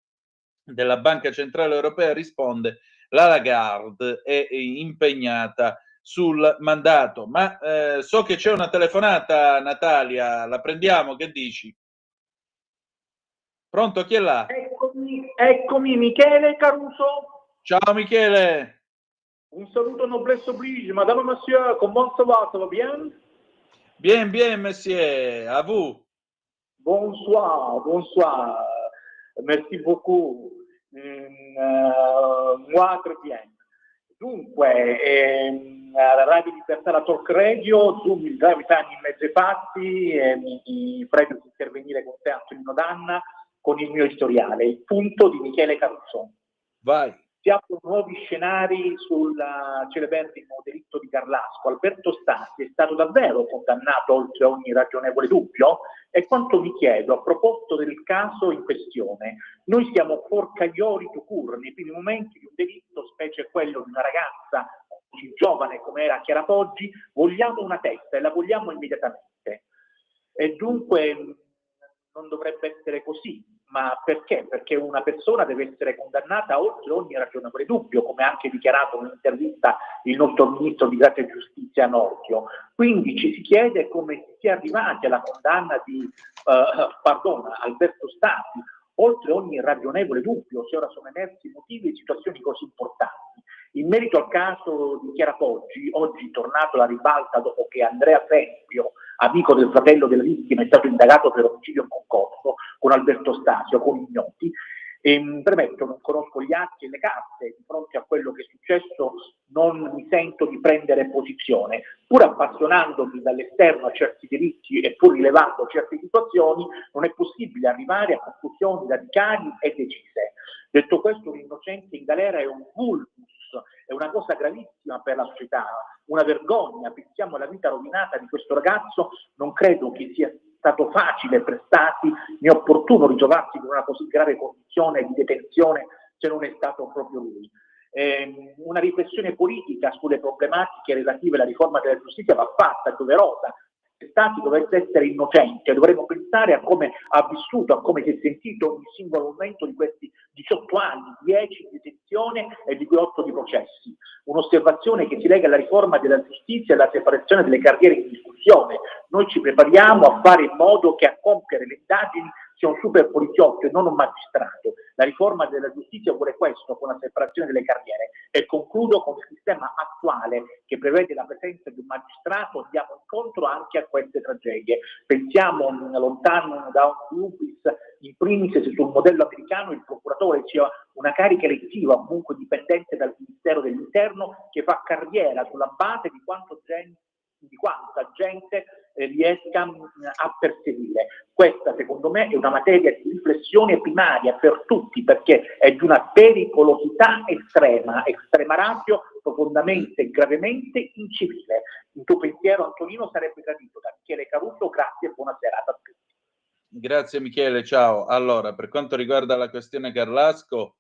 della Banca Centrale Europea risponde: la Lagarde è impegnata sul mandato. Ma so che c'è una telefonata, Natalia, la prendiamo, che dici? Pronto, chi è là? Eccomi, Michele Caruso. Ciao Michele. Un saluto noblesse oblige, madame, monsieur, comment ça va bien? Bien, bien, monsieur, à vous. Bonsoir, merci beaucoup. Moi, très bien. Dunque, la Radio Libertà, la Talk Radio, tu mi dai anni in mezzo ai fatti e mi prego di intervenire con te, Antonino Danna, con il mio historiale, il punto di Michele Caruso. Vai. Si aprono nuovi scenari sul celeberrimo delitto di Garlasco. Alberto Stasi è stato davvero condannato oltre ogni ragionevole dubbio? E quanto mi chiedo, a proposito del caso in questione, noi siamo forcaioli tout court nei primi momenti di un delitto, specie quello di una ragazza così giovane come era Chiara Poggi, vogliamo una testa e la vogliamo immediatamente. E dunque non dovrebbe essere così. Ma perché? Perché una persona deve essere condannata oltre ogni ragionevole dubbio, come ha anche dichiarato in un'intervista il nostro ministro di Grazia e Giustizia Nordio. Quindi ci si chiede come si sia arrivati alla condanna di Alberto Stasi, oltre ogni ragionevole dubbio, se ora sono emersi motivi e situazioni così importanti. In merito al caso di Chiara Poggi, oggi tornato alla ribalta dopo che Andrea Fempio, amico del fratello della vittima, è stato indagato per omicidio in concorso con Alberto Stasi o con ignoti, premetto, non conosco gli atti e le carte, di fronte a quello che è successo non mi sento di prendere posizione, pur appassionandomi dall'esterno a certi diritti e pur rilevando certe situazioni, non è possibile arrivare a conclusioni radicali e decise. Detto questo, un innocente in galera è un vulnus, è una cosa gravissima per la società, una vergogna. Pensiamo alla vita rovinata di questo ragazzo, non credo che sia stato facile per Stasi né opportuno ritrovarsi in una così grave condizione di detenzione se non è stato proprio lui. Una riflessione politica sulle problematiche relative alla riforma della giustizia va fatta, doverosa. Se Stasi dovesse essere innocente, dovremmo pensare a come ha vissuto, a come si è sentito ogni singolo momento di questi 18 anni, 10 di detenzione e di cui 8 di processi. Un'osservazione che si lega alla riforma della giustizia e alla separazione delle carriere in discussione. Noi ci prepariamo a fare in modo che a compiere le indagini sia un super poliziotto e non un magistrato. La riforma della giustizia vuole questo, con la separazione delle carriere. E concludo con il sistema attuale che prevede la presenza di un magistrato, andiamo incontro anche a queste tragedie. Pensiamo lontano da un lupis, in primis se sul modello americano il procuratore sia una carica elettiva, comunque dipendente dal Ministero dell'Interno, che fa carriera sulla base di quanta gente riesca a perseguire. Questa secondo me è una materia di riflessione primaria per tutti, perché è di una pericolosità estrema ratio, profondamente e gravemente incivile. Il tuo pensiero, Antonino, sarebbe gradito. Da Michele Caruso, grazie e buona serata a tutti. Grazie Michele, ciao. Allora, per quanto riguarda la questione Garlasco,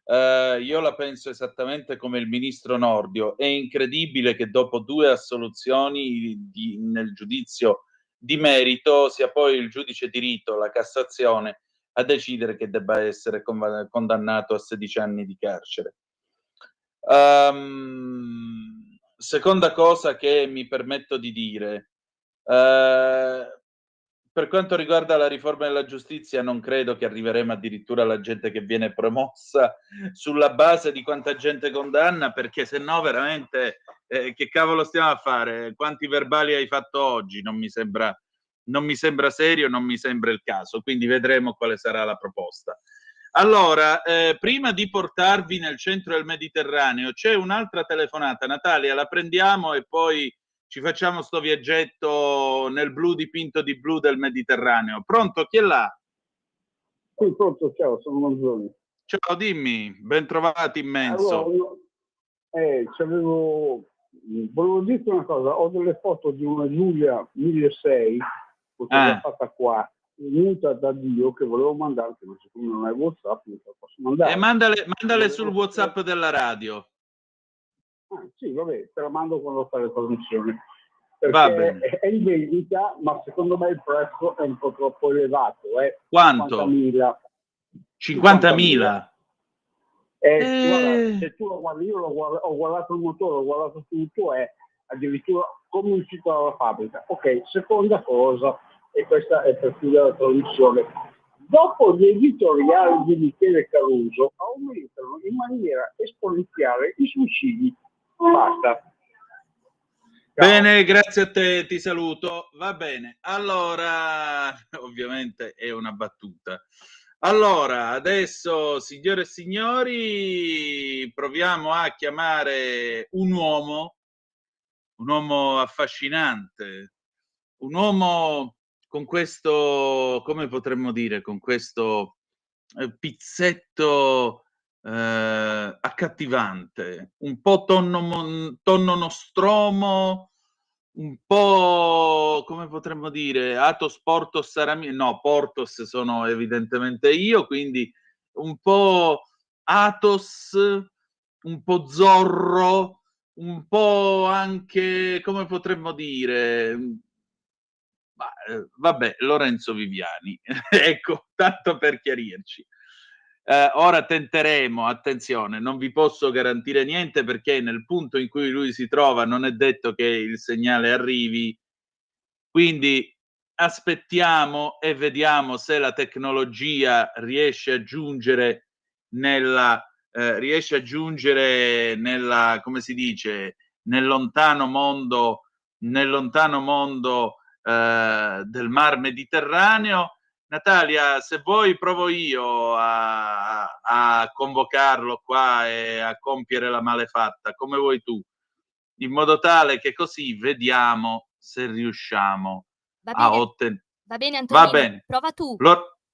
io la penso esattamente come il ministro Nordio. È incredibile che dopo 2 assoluzioni nel giudizio di merito sia poi il giudice di rito, la Cassazione, a decidere che debba essere condannato a 16 anni di carcere. Seconda cosa che mi permetto di dire, per quanto riguarda la riforma della giustizia, non credo che arriveremo addirittura alla gente che viene promossa sulla base di quanta gente condanna, perché se no veramente che cavolo stiamo a fare? Quanti verbali hai fatto oggi? Non mi sembra serio, non mi sembra il caso, quindi vedremo quale sarà la proposta. Allora, prima di portarvi nel centro del Mediterraneo, c'è un'altra telefonata. Natalia, la prendiamo e poi ci facciamo sto viaggetto nel blu dipinto di blu del Mediterraneo. Pronto? Chi è là? Sì, pronto, ciao, sono Manzoni. Ciao, dimmi, ben trovati immenso. Allora, volevo dirti una cosa, ho delle foto di una Giulia 1006, che l'ho fatta qua, venuta da Dio, che volevo mandarti, ma siccome non hai WhatsApp, non te la posso mandare. Mandale sul WhatsApp della radio. Sì, vabbè, te la mando quando fai le trasmissioni. Perché è in vendita, ma secondo me il prezzo è un po' troppo elevato. Quanto? 50.000. 50.000? Guarda, se tu lo guardi, io ho guardato il motore, ho guardato tutto, è addirittura come uscito dalla fabbrica. Ok, seconda cosa, e questa è per chiudere la trasmissione. Dopo gli editoriali di Michele Caruso aumentano in maniera esponenziale i suicidi. Basta. Bene, grazie a te, ti saluto. Va bene, allora, ovviamente è una battuta. Allora, adesso, signore e signori, proviamo a chiamare un uomo affascinante, un uomo con questo, come potremmo dire, con questo pizzetto accattivante, un po' tonno nostromo, un po', come potremmo dire, Athos, Porthos, Aramis, no, Porthos sono evidentemente io, quindi un po' Athos, un po' Zorro, un po' anche, come potremmo dire, vabbè, Lorenzo Viviani. Ecco, tanto per chiarirci. Ora tenteremo, attenzione, non vi posso garantire niente perché nel punto in cui lui si trova non è detto che il segnale arrivi, quindi aspettiamo e vediamo se la tecnologia riesce a giungere nella, come si dice, nel lontano mondo del Mar Mediterraneo. Natalia, se vuoi provo io a convocarlo qua e a compiere la malefatta, come vuoi tu, in modo tale che così vediamo se riusciamo a ottenere. Va bene, Antonino, Va bene. prova tu.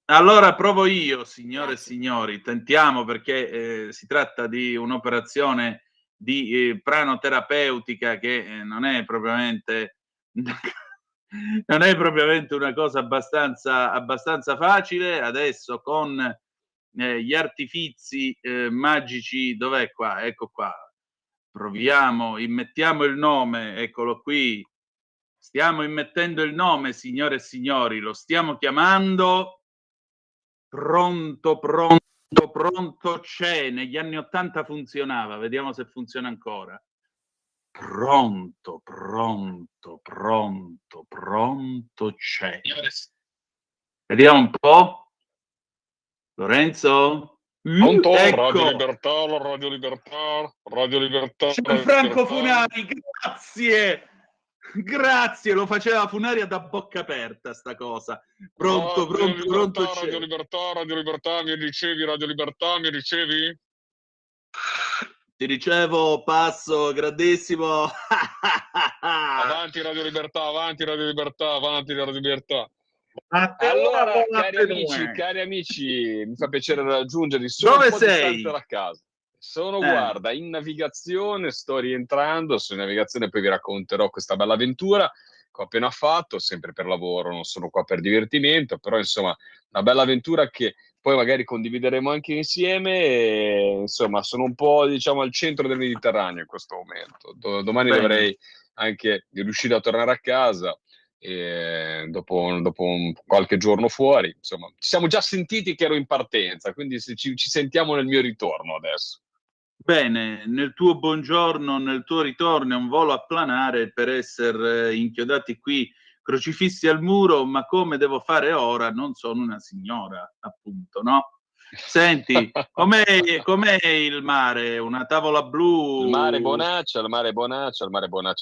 Allora provo io, signore Grazie. e signori, tentiamo perché si tratta di un'operazione di pranoterapeutica che non è propriamente una cosa abbastanza facile. Adesso con gli artifizi magici, dov'è qua? Ecco qua. Proviamo, immettiamo il nome, eccolo qui. Stiamo immettendo il nome, signore e signori, lo stiamo chiamando. Pronto c'è. Negli anni '80 funzionava, vediamo se funziona ancora. Pronto c'è. Vediamo un po'. Lorenzo? Pronto? Ecco. Radio Libertà. Gianfranco Funari, grazie, lo faceva Funaria da bocca aperta sta cosa. Pronto c'è. Radio Libertà, mi ricevi? Radio Libertà, mi ricevi? Ti ricevo, passo, grandissimo. Avanti Radio Libertà, avanti Radio Libertà, avanti Radio Libertà. Allora, cari amici, mi fa piacere raggiungervi. Sono Dove un po' sei? distante da casa. Guarda, in navigazione, sto rientrando, sono in navigazione, poi vi racconterò questa bella avventura che ho appena fatto, sempre per lavoro, non sono qua per divertimento, però insomma, una bella avventura che poi magari condivideremo anche insieme e, insomma, sono un po', diciamo, al centro del Mediterraneo in questo momento. Domani dovrei anche riuscire a tornare a casa. E dopo qualche giorno fuori, insomma, ci siamo già sentiti che ero in partenza, quindi ci sentiamo nel mio ritorno adesso. Bene, nel tuo buongiorno, nel tuo ritorno è un volo a planare per essere inchiodati qui crocifissi al muro, ma come devo fare ora? Non sono una signora, appunto, no? Senti, com'è il mare? Una tavola blu? Il mare bonaccia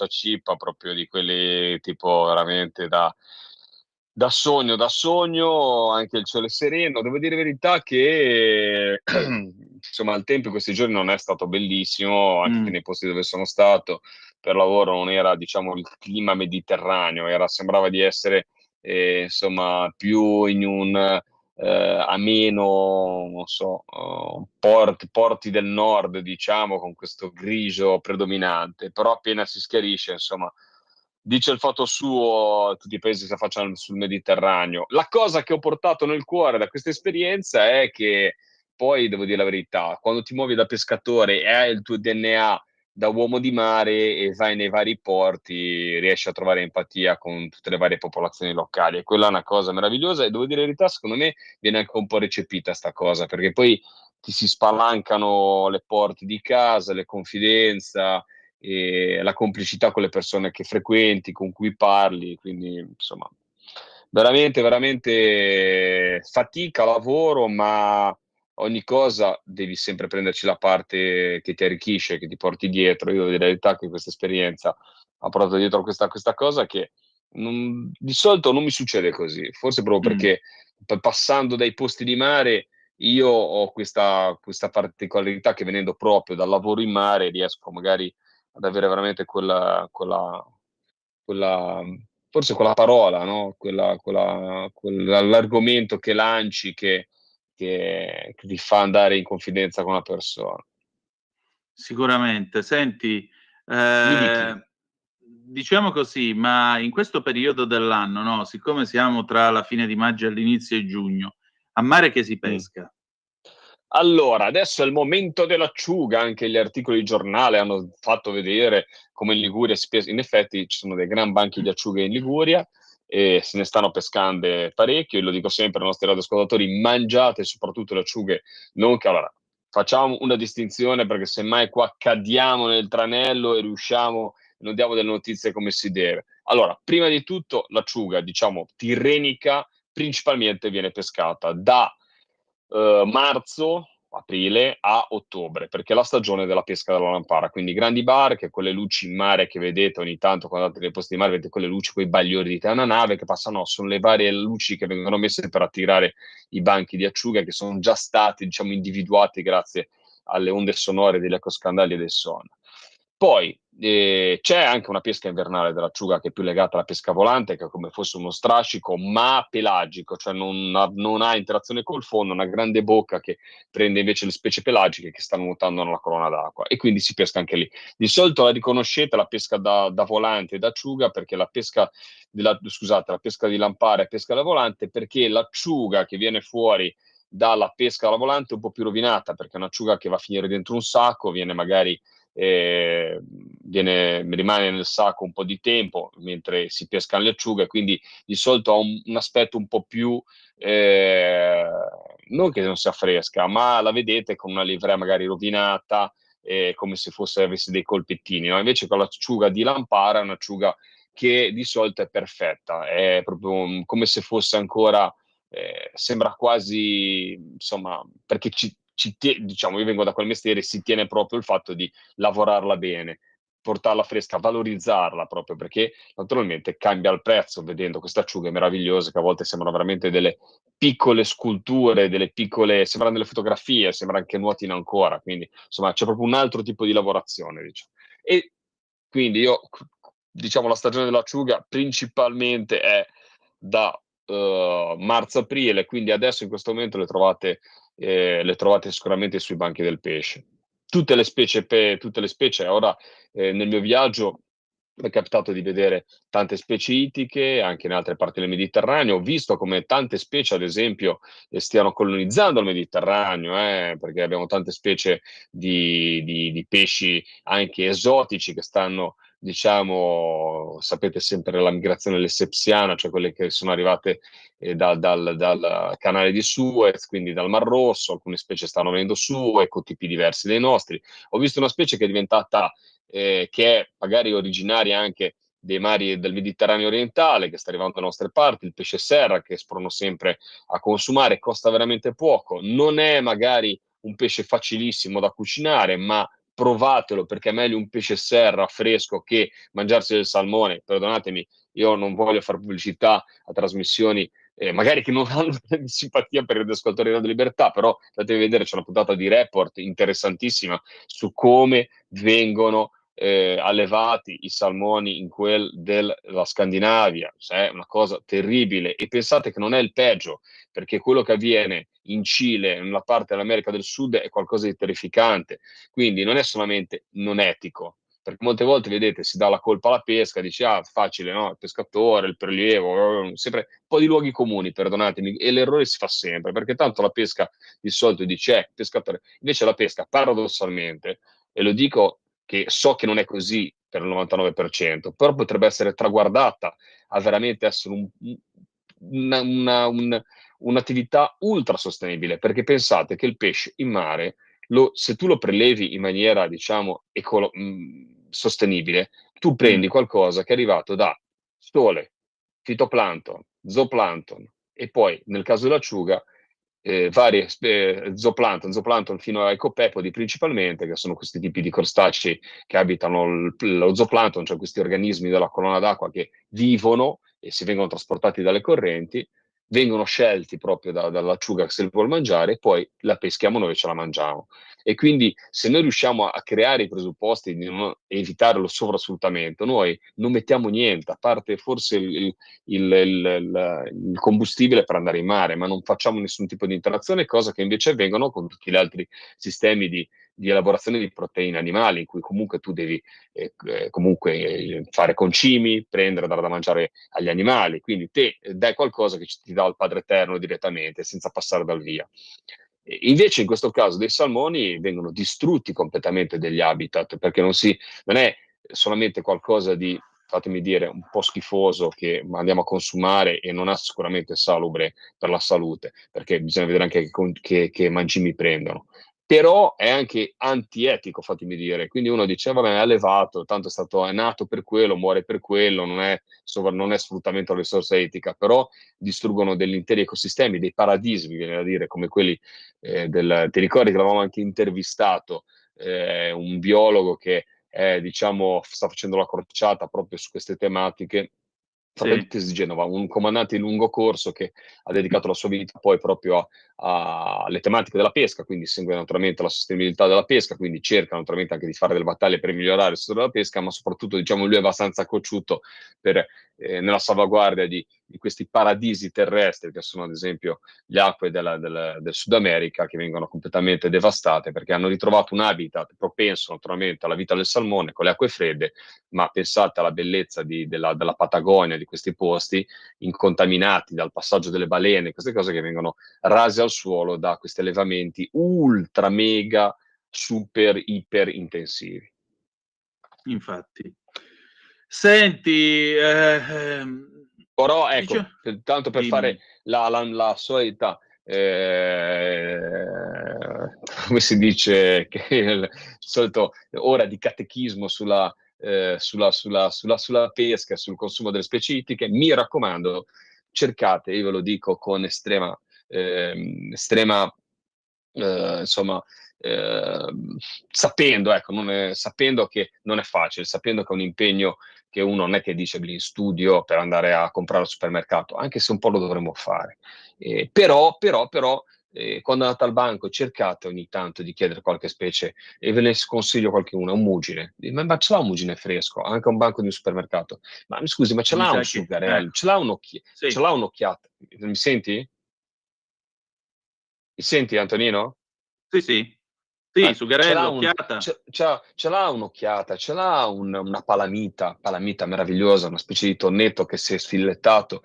cippa, proprio di quelli tipo veramente da sogno, anche il cielo è sereno. Devo dire la verità che insomma il tempo in questi giorni non è stato bellissimo, anche nei posti dove sono stato per lavoro non era, diciamo, il clima mediterraneo, sembrava di essere insomma più in un ameno, non so, porti del nord, diciamo, con questo grigio predominante, però appena si schiarisce, insomma, dice il fatto suo, tutti i paesi si affacciano sul Mediterraneo. La cosa che ho portato nel cuore da questa esperienza è che poi, devo dire la verità, quando ti muovi da pescatore e hai il tuo DNA da uomo di mare e vai nei vari porti, riesci a trovare empatia con tutte le varie popolazioni locali, e quella è una cosa meravigliosa, e devo dire la verità, secondo me viene anche un po' recepita sta cosa, perché poi ti si spalancano le porte di casa, le confidenza e la complicità con le persone che frequenti, con cui parli, quindi insomma veramente, veramente fatica, lavoro, ma ogni cosa devi sempre prenderci la parte che ti arricchisce, che ti porti dietro. Io devo dire la verità che questa esperienza ha portato dietro questa cosa che di solito non mi succede così, forse proprio perché passando dai posti di mare io ho questa particolarità che venendo proprio dal lavoro in mare riesco magari ad avere veramente quella forse quella parola, no, l'argomento che lanci che ti fa andare in confidenza con una persona. Sicuramente. Senti, Mi dica. diciamo così, ma in questo periodo dell'anno, no, siccome siamo tra la fine di maggio e l'inizio di giugno, a mare che si pesca? Allora, adesso è il momento dell'acciuga, anche gli articoli di giornale hanno fatto vedere come in Liguria in effetti ci sono dei gran banchi di acciughe in Liguria e se ne stanno pescando parecchio. Io lo dico sempre ai nostri radioascoltatori: mangiate soprattutto le acciughe, non che allora facciamo una distinzione perché semmai qua cadiamo nel tranello e riusciamo, non diamo delle notizie come si deve. Allora, prima di tutto l'acciuga, diciamo, tirrenica, principalmente viene pescata da marzo, aprile a ottobre, perché è la stagione della pesca della lampara, quindi grandi barche, quelle luci in mare che vedete ogni tanto quando andate nei posti di mare, vedete quelle luci, quei bagliori di una nave che passano, no, sono le varie luci che vengono messe per attirare i banchi di acciuga che sono già stati, diciamo, individuati grazie alle onde sonore degli ecoscandali e del sonar. Poi c'è anche una pesca invernale dell'acciuga che è più legata alla pesca volante, che è come fosse uno strascico, ma pelagico, cioè non ha interazione col fondo, una grande bocca che prende invece le specie pelagiche che stanno nuotando nella colonna d'acqua e quindi si pesca anche lì. Di solito la riconoscete la pesca da volante e da acciuga perché la pesca di lampare e pesca da volante, perché l'acciuga che viene fuori dalla pesca alla volante è un po' più rovinata perché è un'acciuga che va a finire dentro un sacco, viene magari rimane nel sacco un po' di tempo mentre si pescano le acciughe, quindi di solito ha un aspetto un po' più non che non sia fresca, ma la vedete con una livrea magari rovinata, come se avesse dei colpettini, no? Invece con l'acciuga di lampara è un'acciuga che di solito è perfetta, è proprio come se fosse ancora sembra quasi, insomma, perché diciamo, io vengo da quel mestiere, si tiene proprio il fatto di lavorarla bene, portarla fresca, valorizzarla proprio perché naturalmente cambia il prezzo vedendo queste acciughe meravigliose che a volte sembrano veramente delle piccole sculture, sembrano delle fotografie, sembra che nuotino ancora, quindi insomma c'è proprio un altro tipo di lavorazione, diciamo. E quindi diciamo la stagione dell'acciuga principalmente è da marzo-aprile, quindi adesso in questo momento le trovate sicuramente sui banchi del pesce. Tutte le specie ora nel mio viaggio mi è capitato di vedere tante specie ittiche anche in altre parti del Mediterraneo. Ho visto come tante specie, ad esempio, stiano colonizzando il Mediterraneo, perché abbiamo tante specie di pesci anche esotici che stanno, diciamo, sapete sempre la migrazione dell'Essepsiana, cioè quelle che sono arrivate dal canale di Suez, quindi dal Mar Rosso. Alcune specie stanno venendo su, ecotipi diversi dai nostri. Ho visto una specie che è diventata che è magari originaria anche dei mari del Mediterraneo orientale, che sta arrivando dalle nostre parti, il pesce serra, che esprono sempre a consumare, costa veramente poco, non è magari un pesce facilissimo da cucinare, ma provatelo perché è meglio un pesce serra fresco che mangiarsi del salmone. Perdonatemi, io non voglio fare pubblicità a trasmissioni magari che non hanno simpatia per gli ascoltatori di Radio Libertà, però andate a vedere, c'è una puntata di Report interessantissima su come vengono allevati i salmoni in quel della Scandinavia. È una cosa terribile e pensate che non è il peggio, perché quello che avviene in Cile, nella parte dell'America del Sud, è qualcosa di terrificante, quindi non è solamente non etico, perché molte volte, vedete, si dà la colpa alla pesca, dici, facile, no? Il pescatore, il prelievo, sempre un po' di luoghi comuni, perdonatemi, e l'errore si fa sempre, perché tanto la pesca di solito dice, pescatore, invece la pesca, paradossalmente, e lo dico che so che non è così per il 99%, però potrebbe essere traguardata a veramente essere un un'attività ultra sostenibile, perché pensate che il pesce in mare, se tu lo prelevi in maniera, diciamo, sostenibile, tu prendi qualcosa che è arrivato da sole, fitoplancton, zooplancton e poi, nel caso dell'acciuga, varie zooplancton fino ai copepodi principalmente, che sono questi tipi di crostacei che abitano lo zooplancton, cioè questi organismi della colonna d'acqua che vivono e si vengono trasportati dalle correnti, vengono scelti proprio dall'acciuga che se li vuol mangiare, e poi la peschiamo noi e ce la mangiamo. E quindi se noi riusciamo a creare i presupposti di non evitare lo sovrasfruttamento, noi non mettiamo niente, a parte forse il combustibile per andare in mare, ma non facciamo nessun tipo di interazione, cosa che invece avvengono con tutti gli altri sistemi di elaborazione di proteine animali, in cui comunque tu devi fare concimi, prendere, dare da mangiare agli animali, quindi te dai qualcosa che ti dà il Padre Eterno direttamente, senza passare dal via. Invece in questo caso dei salmoni vengono distrutti completamente degli habitat, perché non è solamente qualcosa di, fatemi dire, un po' schifoso che andiamo a consumare e non è sicuramente salubre per la salute, perché bisogna vedere anche che mangimi prendono. Però è anche antietico, fatemi dire. Quindi uno dice, vabbè, è allevato, tanto è nato per quello, muore per quello, non è sfruttamento della risorsa etica, però distruggono degli interi ecosistemi, dei paradisi, mi viene da dire, come quelli ti ricordi che l'avevamo anche intervistato, un biologo che diciamo, sta facendo la crociata proprio su queste tematiche, di Genova, un comandante di lungo corso che ha dedicato la sua vita poi proprio alle tematiche della pesca, quindi segue naturalmente la sostenibilità della pesca, quindi cerca naturalmente anche di fare delle battaglie per migliorare il settore della pesca, ma soprattutto, diciamo, lui è abbastanza cocciuto nella salvaguardia di questi paradisi terrestri che sono ad esempio le acque del Sud America, che vengono completamente devastate perché hanno ritrovato un habitat propenso naturalmente alla vita del salmone con le acque fredde, ma pensate alla bellezza della Patagonia, di questi posti incontaminati dal passaggio delle balene, queste cose che vengono rase al suolo da questi allevamenti ultra mega super iper intensivi. Infatti. Senti, però ecco, tanto per fare la solita come si dice, che il solito ora di catechismo sulla pesca, sul consumo delle specifiche, mi raccomando, cercate, io ve lo dico con estrema insomma, sapendo che non è facile, sapendo che è un impegno che uno non è che dice lì in studio per andare a comprare al supermercato, anche se un po' lo dovremmo fare. Però, quando andate al banco cercate ogni tanto di chiedere qualche specie, e ve ne sconsiglio qualcuno, un mugine. Ma ce l'ha un mugine fresco? Anche un banco di un supermercato. Ma mi scusi, ma ce l'ha un sugarello? Ce l'ha un'occhiata? Mi senti? Mi senti, Antonino? Sì, sugarello, occhiata. Ce l'ha un'occhiata, ce l'ha una palamita meravigliosa, una specie di tonnetto che si è sfillettato,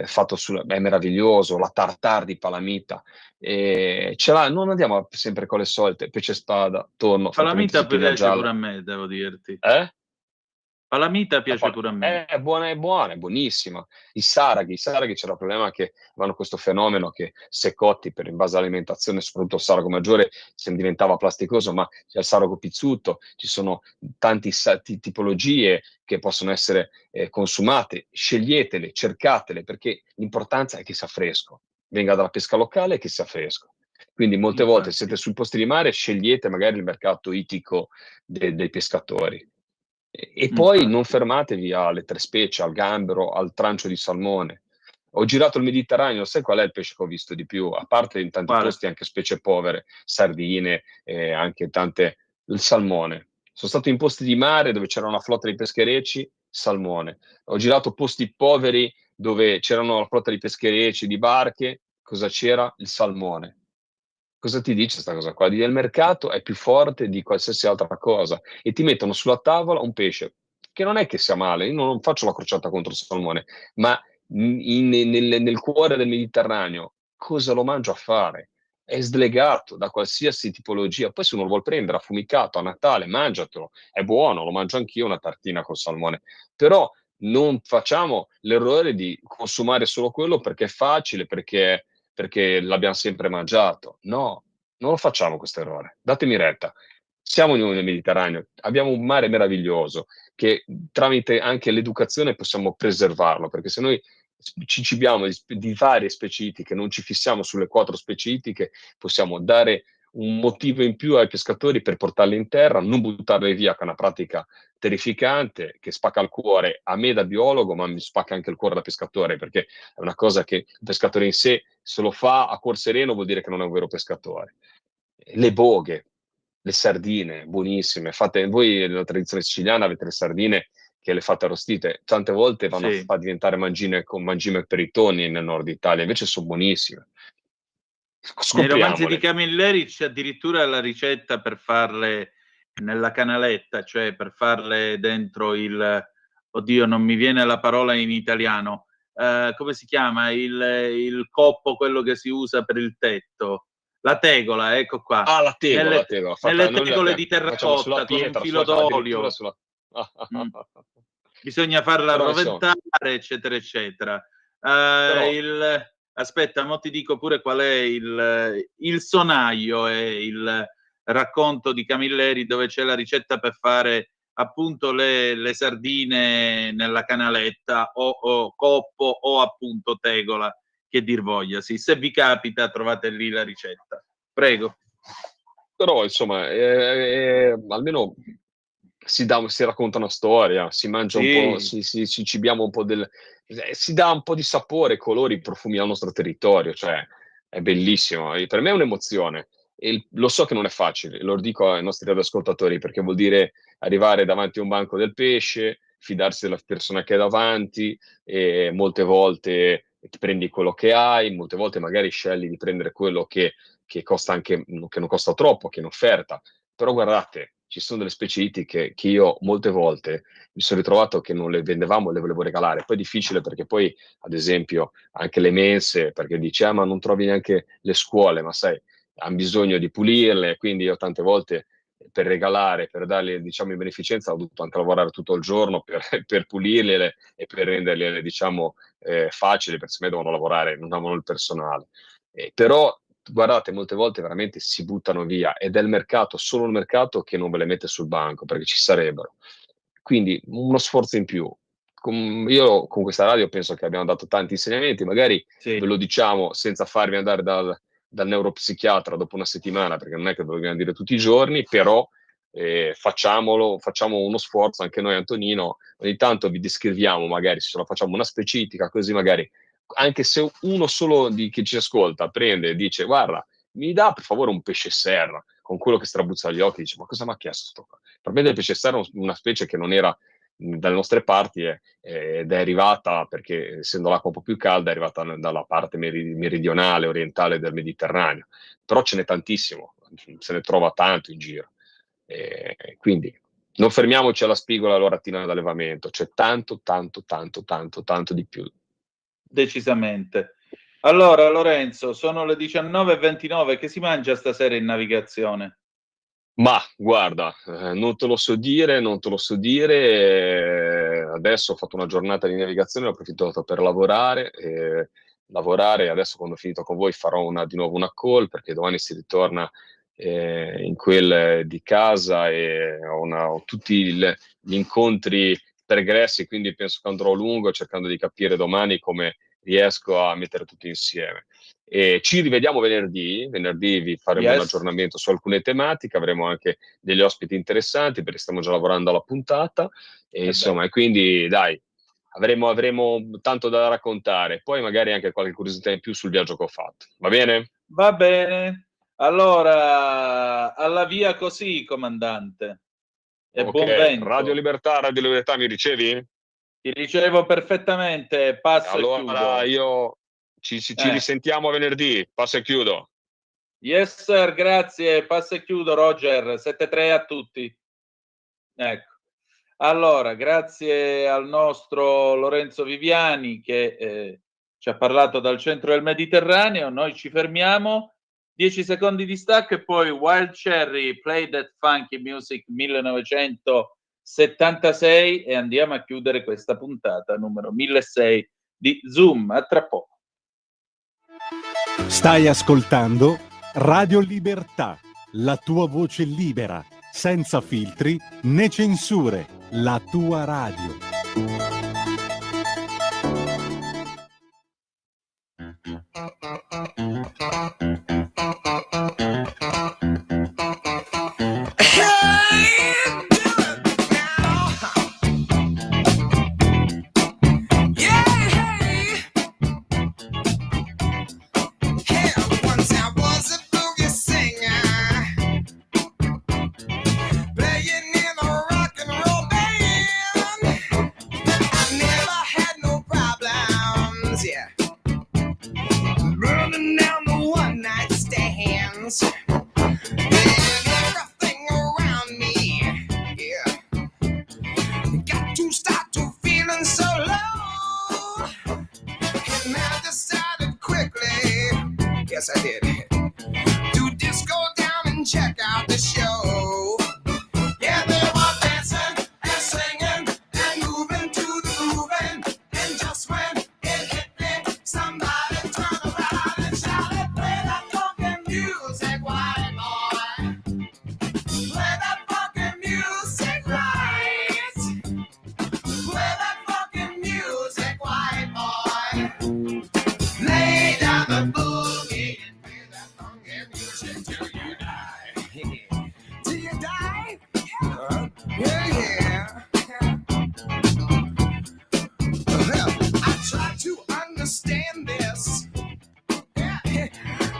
fatto è meraviglioso, la tartar di palamita. Ce l'ha, non andiamo sempre con le solite, pesce spada, tonno, palamita piace pure a me, devo dirti. Palamita piace pure a me. È buona, è buonissima. I saraghi c'era il problema che avevano questo fenomeno che se cotti in base all'alimentazione, soprattutto il sarago maggiore, se ne diventava plasticoso, ma c'è il sarago pizzuto, ci sono tante tipologie che possono essere consumate. Sceglietele, cercatele, perché l'importanza è che sia fresco, venga dalla pesca locale e che sia fresco. Quindi molte volte siete sui posti di mare, scegliete magari il mercato ittico dei pescatori. E poi non fermatevi alle 3 specie, al gambero, al trancio di salmone. Ho girato il Mediterraneo, sai qual è il pesce che ho visto di più? A parte in tanti posti anche specie povere, sardine, anche tante, il salmone. Sono stato in posti di mare dove c'era una flotta di pescherecci, salmone. Ho girato posti poveri dove c'erano la flotta di pescherecci, di barche, cosa c'era? Il salmone. Cosa ti dice questa cosa qua? Il mercato è più forte di qualsiasi altra cosa e ti mettono sulla tavola un pesce che non è che sia male, io non faccio la crociata contro il salmone, ma nel cuore del Mediterraneo cosa lo mangio a fare? È slegato da qualsiasi tipologia. Poi se uno lo vuol prendere affumicato a Natale, mangiatelo, è buono, lo mangio anch'io una tartina col salmone, però non facciamo l'errore di consumare solo quello perché è facile, perché l'abbiamo sempre mangiato. No, non lo facciamo questo errore. Datemi retta. Siamo nel Mediterraneo, abbiamo un mare meraviglioso che tramite anche l'educazione possiamo preservarlo, perché se noi ci cibiamo di varie specifiche, non ci fissiamo sulle 4 specifiche, possiamo dare un motivo in più ai pescatori per portarli in terra, non buttarli via, che è una pratica terrificante, che spacca il cuore a me da biologo, ma mi spacca anche il cuore da pescatore, perché è una cosa che il pescatore in sé, se lo fa a cuor sereno, vuol dire che non è un vero pescatore. Le boghe, le sardine, buonissime. Voi nella tradizione siciliana avete le sardine che le fate arrostite, tante volte vanno a far diventare mangime per i tonni nel nord Italia, invece sono buonissime. Nei romanzi di Scopriamole. Camilleri c'è addirittura la ricetta per farle nella canaletta, cioè per farle dentro oddio, non mi viene la parola in italiano, come si chiama? Il coppo, quello che si usa per il tetto. La tegola, ecco qua. Ah, la tegola. Nelle tegole di facciamo sulla terracotta con un pietra, filo addirittura d'olio. sulla... Bisogna farla Però, arroventare, eccetera, eccetera. Aspetta, mo ti dico pure qual è il sonaio, è il racconto di Camilleri dove c'è la ricetta per fare appunto le sardine nella canaletta o coppo o appunto tegola, che dir voglia. Sì, se vi capita trovate lì la ricetta. Prego. Però insomma, almeno si racconta una storia, si mangia un po', si cibiamo un po' si dà un po' di sapore, colori, profumi al nostro territorio, cioè è bellissimo. E per me è un'emozione. E lo so che non è facile, lo dico ai nostri radioascoltatori, perché vuol dire arrivare davanti a un banco del pesce, fidarsi della persona che è davanti, e molte volte ti prendi quello che hai, molte volte magari scegli di prendere quello che costa anche, che non costa troppo, che è in offerta. Però guardate, ci sono delle specifiche che io molte volte mi sono ritrovato che non le vendevamo, le volevo regalare. Poi è difficile perché poi, ad esempio, anche le mense, perché dici, ma non trovi neanche le scuole, ma sai, hanno bisogno di pulirle, quindi io tante volte per regalare, per darle, diciamo, in beneficenza, ho dovuto anche lavorare tutto il giorno per pulirle e per renderle, diciamo, facili, perché se me devono lavorare, non avevano il personale. Però guardate, molte volte veramente si buttano via ed è il mercato, solo il mercato che non ve le mette sul banco, perché ci sarebbero. Quindi uno sforzo in più. Io con questa radio penso che abbiamo dato tanti insegnamenti, magari ve lo diciamo senza farvi andare dal neuropsichiatra dopo una settimana, perché non è che ve lo dobbiamo dire tutti i giorni, però facciamo uno sforzo, anche noi Antonino, ogni tanto vi descriviamo, magari se la facciamo una specifica, così magari anche se uno solo di chi ci ascolta prende e dice guarda, mi dà per favore un pesce serra, con quello che strabuzza gli occhi, dice ma cosa mi ha chiesto? Per me il pesce serra è una specie che non era dalle nostre parti ed è arrivata, perché essendo l'acqua un po' più calda, è arrivata dalla parte meridionale, orientale del Mediterraneo, però ce n'è tantissimo, se ne trova tanto in giro, quindi non fermiamoci alla spigola e all'oratina d'allevamento, c'è tanto di più. Decisamente. Allora Lorenzo, sono le 19:29, che si mangia stasera in navigazione? Ma guarda, non te lo so dire, adesso ho fatto una giornata di navigazione, ho approfittato per lavorare, adesso quando ho finito con voi farò di nuovo una call, perché domani si ritorna in quel di casa e ho tutti gli incontri pregressi, quindi penso che andrò lungo cercando di capire domani come riesco a mettere tutto insieme. E ci rivediamo venerdì vi faremo un aggiornamento su alcune tematiche, avremo anche degli ospiti interessanti perché stiamo già lavorando alla puntata e insomma, e quindi dai, avremo tanto da raccontare, poi magari anche qualche curiosità in più sul viaggio che ho fatto, va bene? Va bene, allora alla via così, comandante, e buon vento. Radio Libertà, mi ricevi? Ti ricevo perfettamente, passo allora, e chiudo. Io ci risentiamo venerdì, passo e chiudo. Yes sir, grazie, passo e chiudo Roger, 7-3 a tutti. Ecco, allora grazie al nostro Lorenzo Viviani che ci ha parlato dal centro del Mediterraneo. Noi ci fermiamo, 10 secondi di stacco e poi Wild Cherry, Play That Funky Music 1960. 76 e andiamo a chiudere questa puntata numero 1006 di Zoom. A tra poco. Stai ascoltando Radio Libertà, la tua voce libera, senza filtri né censure, la tua radio. Yes, I did. Do disco down and check out the show. Yeah, they were dancing and singing and moving to the grooving. And just when it hit me, somebody turned around and shouted, "Play that funky music, white boy. Play that funky music right. Play that funky music, white boy. Lay down the boogie and play that funky music till you die." Till you die? Yeah, yeah. Well, I tried to understand this. Yeah,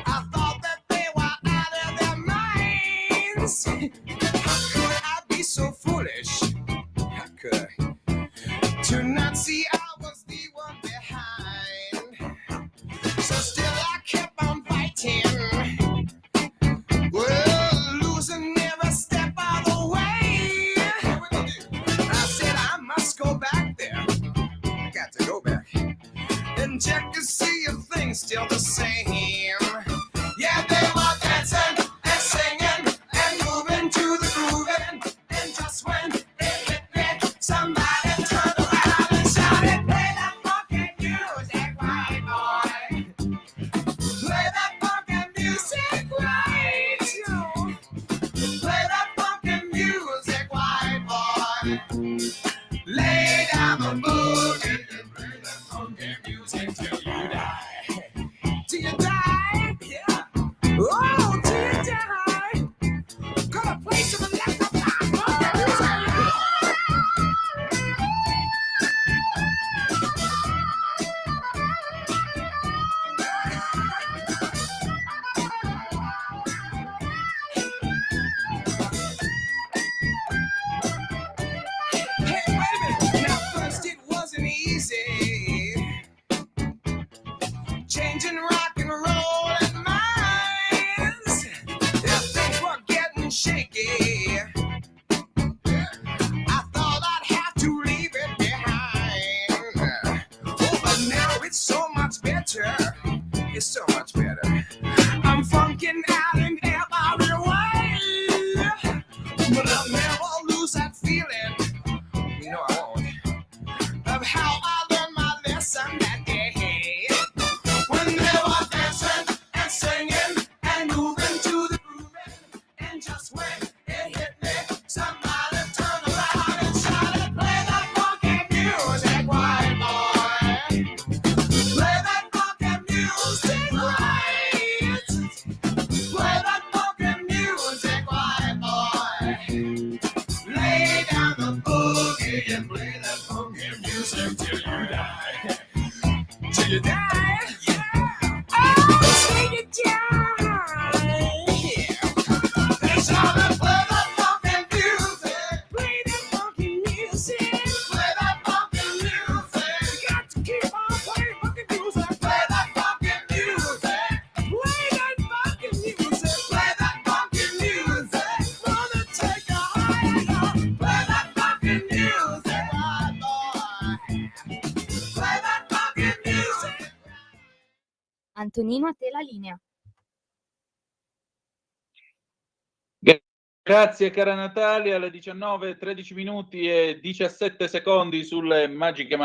I thought that they were out of their minds. How could I be so foolish? How could I? To not see I was the one behind. So still I kept on fighting. Well, losing every step of the way. I said I must go back there. I got to go back and check to see if things still the same. Yeah, they were dancing and singing and moving to the grooving. And just when it hit me, somebody turned around and shouted, "Play that funky music, white boy. Play that funky music right. Play that funky music, white boy. Lay down the boogie and play that funky music till you die." Till you die? Yeah. Oh, till you die. Gonna play some electric funky music. Hey, wait a minute. Now, first it wasn't easy. Changing rock and roll and minds. Yeah, things were getting shaky. I thought I'd have to leave it behind. Oh, but now it's so much better. It's so much better. I'm funking out in every way. But I'll never lose that feeling. You know I won't. Of how I learned my lesson that day. When they were dancing and singing and moving to the grooving. And just when it hit me, somebody turned around and shouted, "Play that funky music, white boy. Play that funky music right. Play that funky music, white boy. Lay down the boogie and play that funky music till you die." Till you die? Yeah. Oh, till you die. Yeah. They shouted, "Play that funky music. Play that funky music. Play that funky music. You got to keep on playing funky music. Play that funky music. Play that funky music. Play that funky music. Wanna take a higher. Play that funky music, white boy. Play that funky music. Antonino, a te la linea. Grazie cara Natalia, alle 19:13 minuti e 17 secondi sulle magiche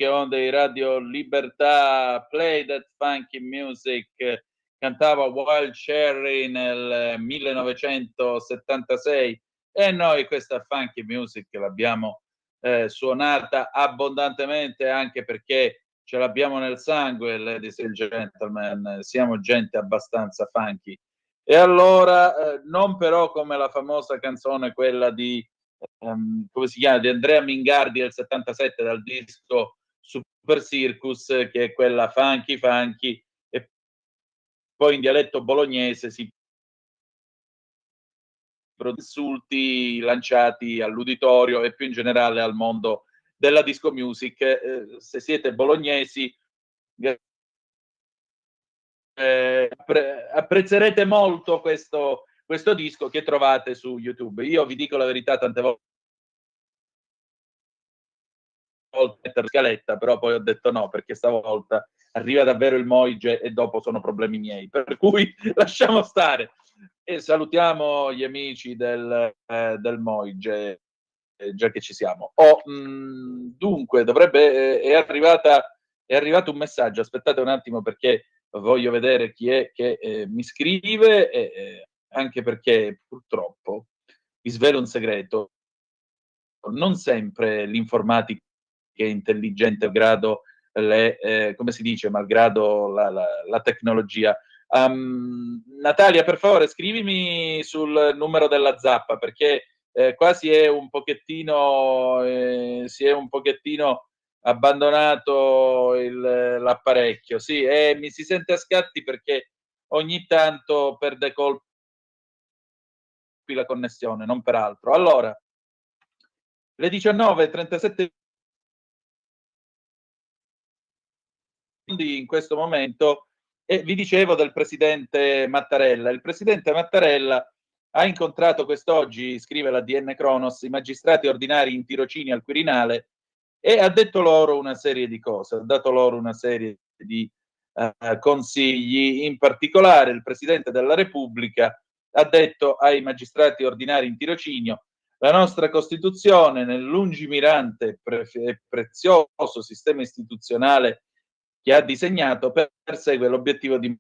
onde di Radio Libertà. Play that funky music, cantava Wild Cherry nel 1976 e noi questa funky music l'abbiamo suonata abbondantemente, anche perché ce l'abbiamo nel sangue, ladies and gentlemen, siamo gente abbastanza funky. E allora, non però come la famosa canzone, quella di, come si chiama, di Andrea Mingardi del 77, dal disco Super Circus, che è quella funky funky, e poi in dialetto bolognese si insulti lanciati all'uditorio e più in generale al mondo della disco music. Se siete bolognesi, apprezzerete molto questo disco che trovate su YouTube. Io vi dico la verità, tante volte per scaletta, però poi ho detto no, perché stavolta arriva davvero il Moige e dopo sono problemi miei, per cui lasciamo stare e salutiamo gli amici del Moige, già che ci siamo. Dunque è arrivato un messaggio, aspettate un attimo perché voglio vedere chi è che mi scrive, anche perché purtroppo vi svelo un segreto: non sempre l'informatica è intelligente malgrado come si dice, malgrado la tecnologia. Natalia, per favore scrivimi sul numero della zappa, perché qua si è un pochettino abbandonato l'apparecchio. Sì, mi si sente a scatti perché ogni tanto perde colpi la connessione, non per altro. Allora, le 19:37 in questo momento, e vi dicevo del presidente Mattarella. Il presidente Mattarella ha incontrato quest'oggi, scrive la DN Cronos, i magistrati ordinari in tirocini al Quirinale e ha detto loro una serie di cose, ha dato loro una serie di consigli. In particolare il Presidente della Repubblica ha detto ai magistrati ordinari in tirocinio: la nostra Costituzione, nel lungimirante e prezioso sistema istituzionale che ha disegnato, persegue l'obiettivo di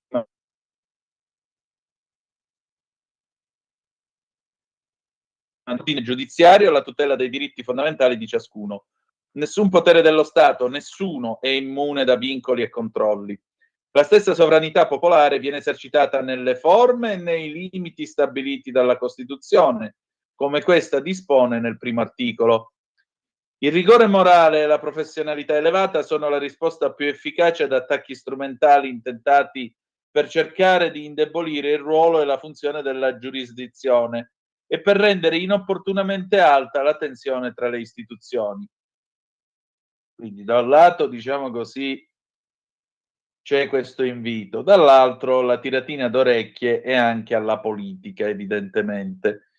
ordine giudiziario alla tutela dei diritti fondamentali di ciascuno. Nessun potere dello Stato, nessuno è immune da vincoli e controlli. La stessa sovranità popolare viene esercitata nelle forme e nei limiti stabiliti dalla Costituzione, come questa dispone nel primo articolo. Il rigore morale e la professionalità elevata sono la risposta più efficace ad attacchi strumentali intentati per cercare di indebolire il ruolo e la funzione della giurisdizione e per rendere inopportunamente alta la tensione tra le istituzioni. Quindi da un lato, diciamo così, c'è questo invito, dall'altro la tiratina d'orecchie è anche alla politica, evidentemente.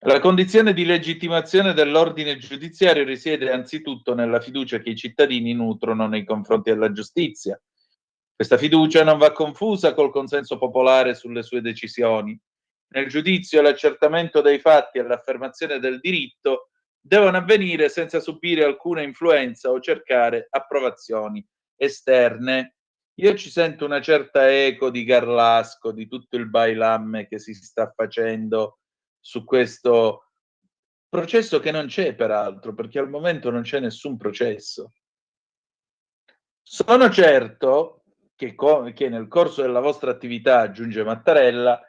La condizione di legittimazione dell'ordine giudiziario risiede anzitutto nella fiducia che i cittadini nutrono nei confronti della giustizia. Questa fiducia non va confusa col consenso popolare sulle sue decisioni. Nel giudizio, l'accertamento dei fatti e l'affermazione del diritto devono avvenire senza subire alcuna influenza o cercare approvazioni esterne. Io ci sento una certa eco di Garlasco, di tutto il bailamme che si sta facendo su questo processo, che non c'è peraltro, perché al momento non c'è nessun processo. Sono certo che nel corso della vostra attività, aggiunge Mattarella,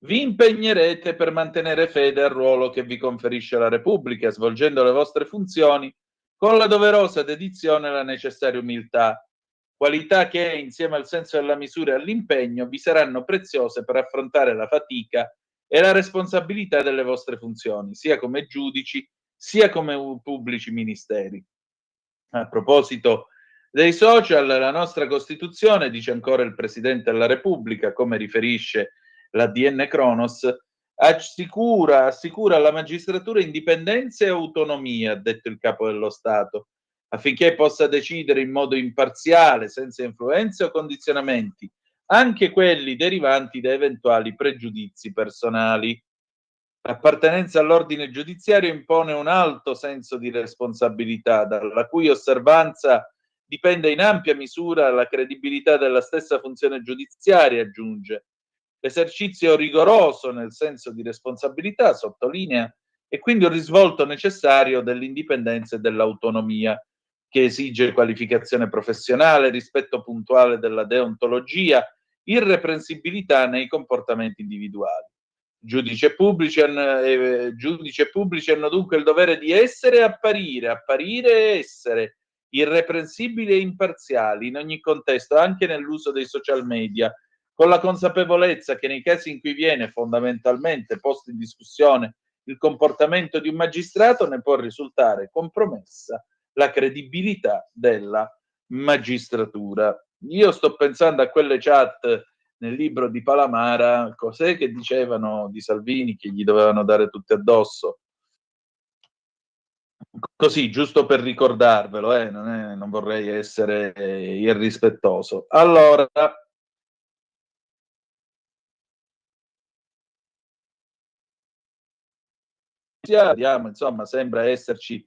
vi impegnerete per mantenere fede al ruolo che vi conferisce la Repubblica, svolgendo le vostre funzioni con la doverosa dedizione e la necessaria umiltà, qualità che, insieme al senso della misura e all'impegno, vi saranno preziose per affrontare la fatica e la responsabilità delle vostre funzioni, sia come giudici, sia come pubblici ministeri. A proposito dei social, la nostra Costituzione, dice ancora il Presidente della Repubblica, come riferisce la DN Cronos, assicura alla magistratura indipendenza e autonomia, ha detto il Capo dello Stato, affinché possa decidere in modo imparziale, senza influenze o condizionamenti, anche quelli derivanti da eventuali pregiudizi personali. L'appartenenza all'ordine giudiziario impone un alto senso di responsabilità, dalla cui osservanza dipende in ampia misura la credibilità della stessa funzione giudiziaria, aggiunge. L'esercizio rigoroso nel senso di responsabilità, sottolinea, è quindi un risvolto necessario dell'indipendenza e dell'autonomia, che esige qualificazione professionale, rispetto puntuale della deontologia, irreprensibilità nei comportamenti individuali. Giudici e pubblici hanno dunque il dovere di essere e apparire e essere irreprensibili e imparziali in ogni contesto, anche nell'uso dei social media, con la consapevolezza che nei casi in cui viene fondamentalmente posto in discussione il comportamento di un magistrato ne può risultare compromessa la credibilità della magistratura. Io sto pensando a quelle chat nel libro di Palamara, cos'è che dicevano di Salvini che gli dovevano dare tutte addosso? Così, giusto per ricordarvelo, non vorrei essere irrispettoso. Allora, vediamo, insomma, sembra esserci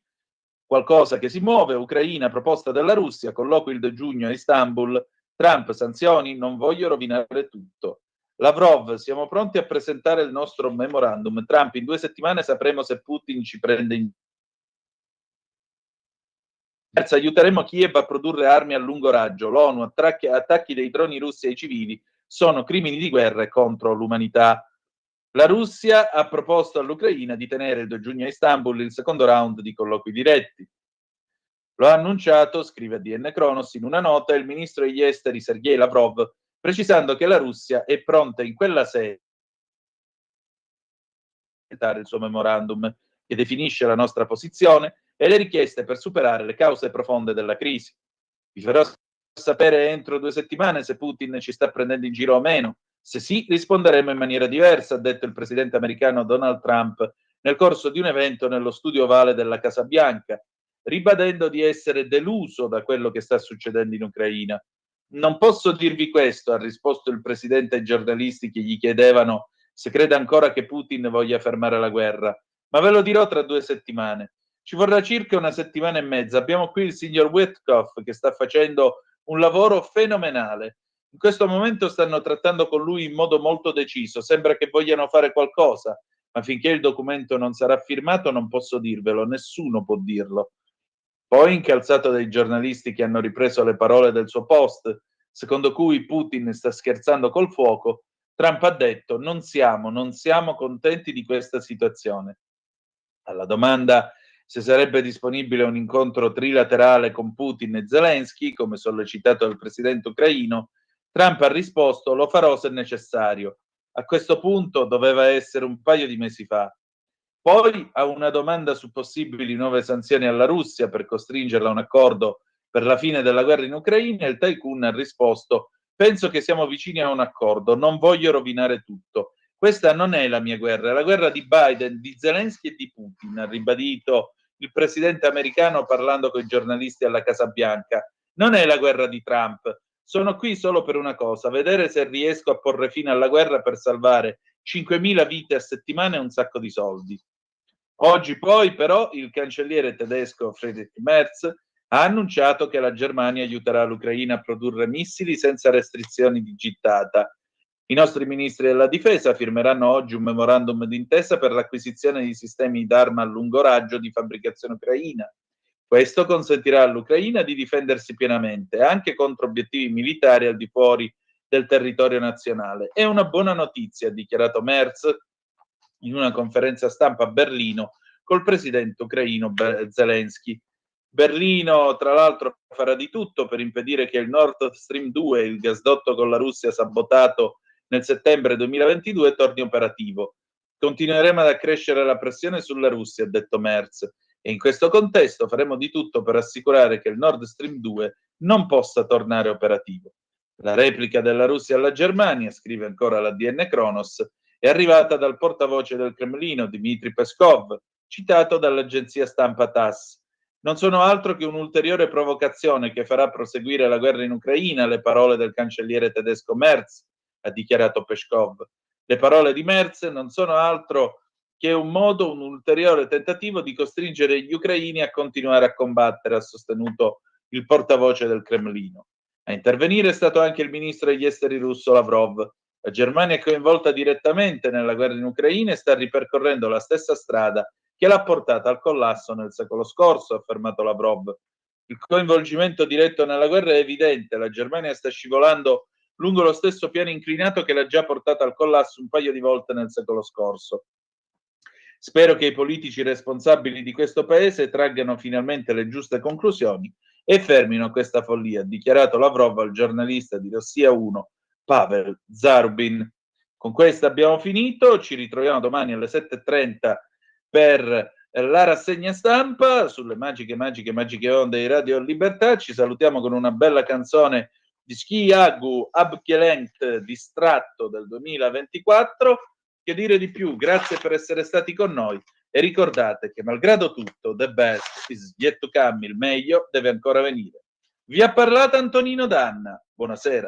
qualcosa che si muove. Ucraina, proposta della Russia, colloquio il giugno a Istanbul. Trump, sanzioni, non voglio rovinare tutto. Lavrov, siamo pronti a presentare il nostro memorandum. Trump, in 2 settimane sapremo se Putin ci prende in... Terza, aiuteremo Kiev a produrre armi a lungo raggio. L'ONU, attacchi dei droni russi ai civili sono crimini di guerra contro l'umanità. La Russia ha proposto all'Ucraina di tenere il 2 giugno a Istanbul il secondo round di colloqui diretti. Lo ha annunciato, scrive DN Kronos, in una nota il ministro degli esteri Sergei Lavrov, precisando che la Russia è pronta in quella sede a il suo memorandum, che definisce la nostra posizione e le richieste per superare le cause profonde della crisi. Vi farò sapere entro 2 settimane se Putin ci sta prendendo in giro o meno. Se sì, risponderemo in maniera diversa, ha detto il presidente americano Donald Trump nel corso di un evento nello studio ovale della Casa Bianca, ribadendo di essere deluso da quello che sta succedendo in Ucraina. Non posso dirvi questo, ha risposto il presidente ai giornalisti che gli chiedevano se crede ancora che Putin voglia fermare la guerra, ma ve lo dirò tra 2 settimane. Ci vorrà circa 1 settimana e mezza. Abbiamo qui il signor Witkoff che sta facendo un lavoro fenomenale. In questo momento stanno trattando con lui in modo molto deciso, sembra che vogliano fare qualcosa, ma finché il documento non sarà firmato non posso dirvelo, nessuno può dirlo. Poi, incalzato dai giornalisti che hanno ripreso le parole del suo post, secondo cui Putin sta scherzando col fuoco, Trump ha detto non siamo contenti di questa situazione. Alla domanda se sarebbe disponibile un incontro trilaterale con Putin e Zelensky, come sollecitato dal presidente ucraino, Trump ha risposto lo farò se necessario. A questo punto doveva essere un paio di mesi fa. Poi, a una domanda su possibili nuove sanzioni alla Russia per costringerla a un accordo per la fine della guerra in Ucraina, il tycoon ha risposto penso che siamo vicini a un accordo, non voglio rovinare tutto. Questa non è la mia guerra, è la guerra di Biden, di Zelensky e di Putin, ha ribadito il presidente americano parlando con i giornalisti alla Casa Bianca. Non è la guerra di Trump. Sono qui solo per una cosa, vedere se riesco a porre fine alla guerra per salvare 5.000 vite a settimana e un sacco di soldi. Oggi poi però il cancelliere tedesco Friedrich Merz ha annunciato che la Germania aiuterà l'Ucraina a produrre missili senza restrizioni di gittata. I nostri ministri della difesa firmeranno oggi un memorandum d'intesa per l'acquisizione di sistemi d'arma a lungo raggio di fabbricazione ucraina. Questo consentirà all'Ucraina di difendersi pienamente, anche contro obiettivi militari al di fuori del territorio nazionale. È una buona notizia, ha dichiarato Merz in una conferenza stampa a Berlino col presidente ucraino Zelensky. Berlino, tra l'altro, farà di tutto per impedire che il Nord Stream 2, il gasdotto con la Russia sabotato nel settembre 2022, torni operativo. Continueremo ad accrescere la pressione sulla Russia, ha detto Merz, e in questo contesto faremo di tutto per assicurare che il Nord Stream 2 non possa tornare operativo. La replica della Russia alla Germania, scrive ancora la DN Kronos, è arrivata dal portavoce del Cremlino, Dmitry Peskov, citato dall'agenzia stampa TASS. Non sono altro che un'ulteriore provocazione che farà proseguire la guerra in Ucraina, le parole del cancelliere tedesco Merz, ha dichiarato Peskov. Le parole di Merz non sono altro che è un modo, un ulteriore tentativo di costringere gli ucraini a continuare a combattere, ha sostenuto il portavoce del Cremlino. A intervenire è stato anche il ministro degli esteri russo Lavrov. La Germania è coinvolta direttamente nella guerra in Ucraina e sta ripercorrendo la stessa strada che l'ha portata al collasso nel secolo scorso, ha affermato Lavrov. Il coinvolgimento diretto nella guerra è evidente, la Germania sta scivolando lungo lo stesso piano inclinato che l'ha già portata al collasso un paio di volte nel secolo scorso. Spero che i politici responsabili di questo paese traggano finalmente le giuste conclusioni e fermino questa follia, ha dichiarato Lavrov al giornalista di Russia 1, Pavel Zarubin. Con questo abbiamo finito, ci ritroviamo domani alle 7:30 per la rassegna stampa sulle magiche onde di Radio Libertà. Ci salutiamo con una bella canzone di Skiagu Abkelent, Distratto del 2024. Che dire di più? Grazie per essere stati con noi e ricordate che malgrado tutto, the best is yet to come, il meglio deve ancora venire. Vi ha parlato Antonino Danna. Buonasera.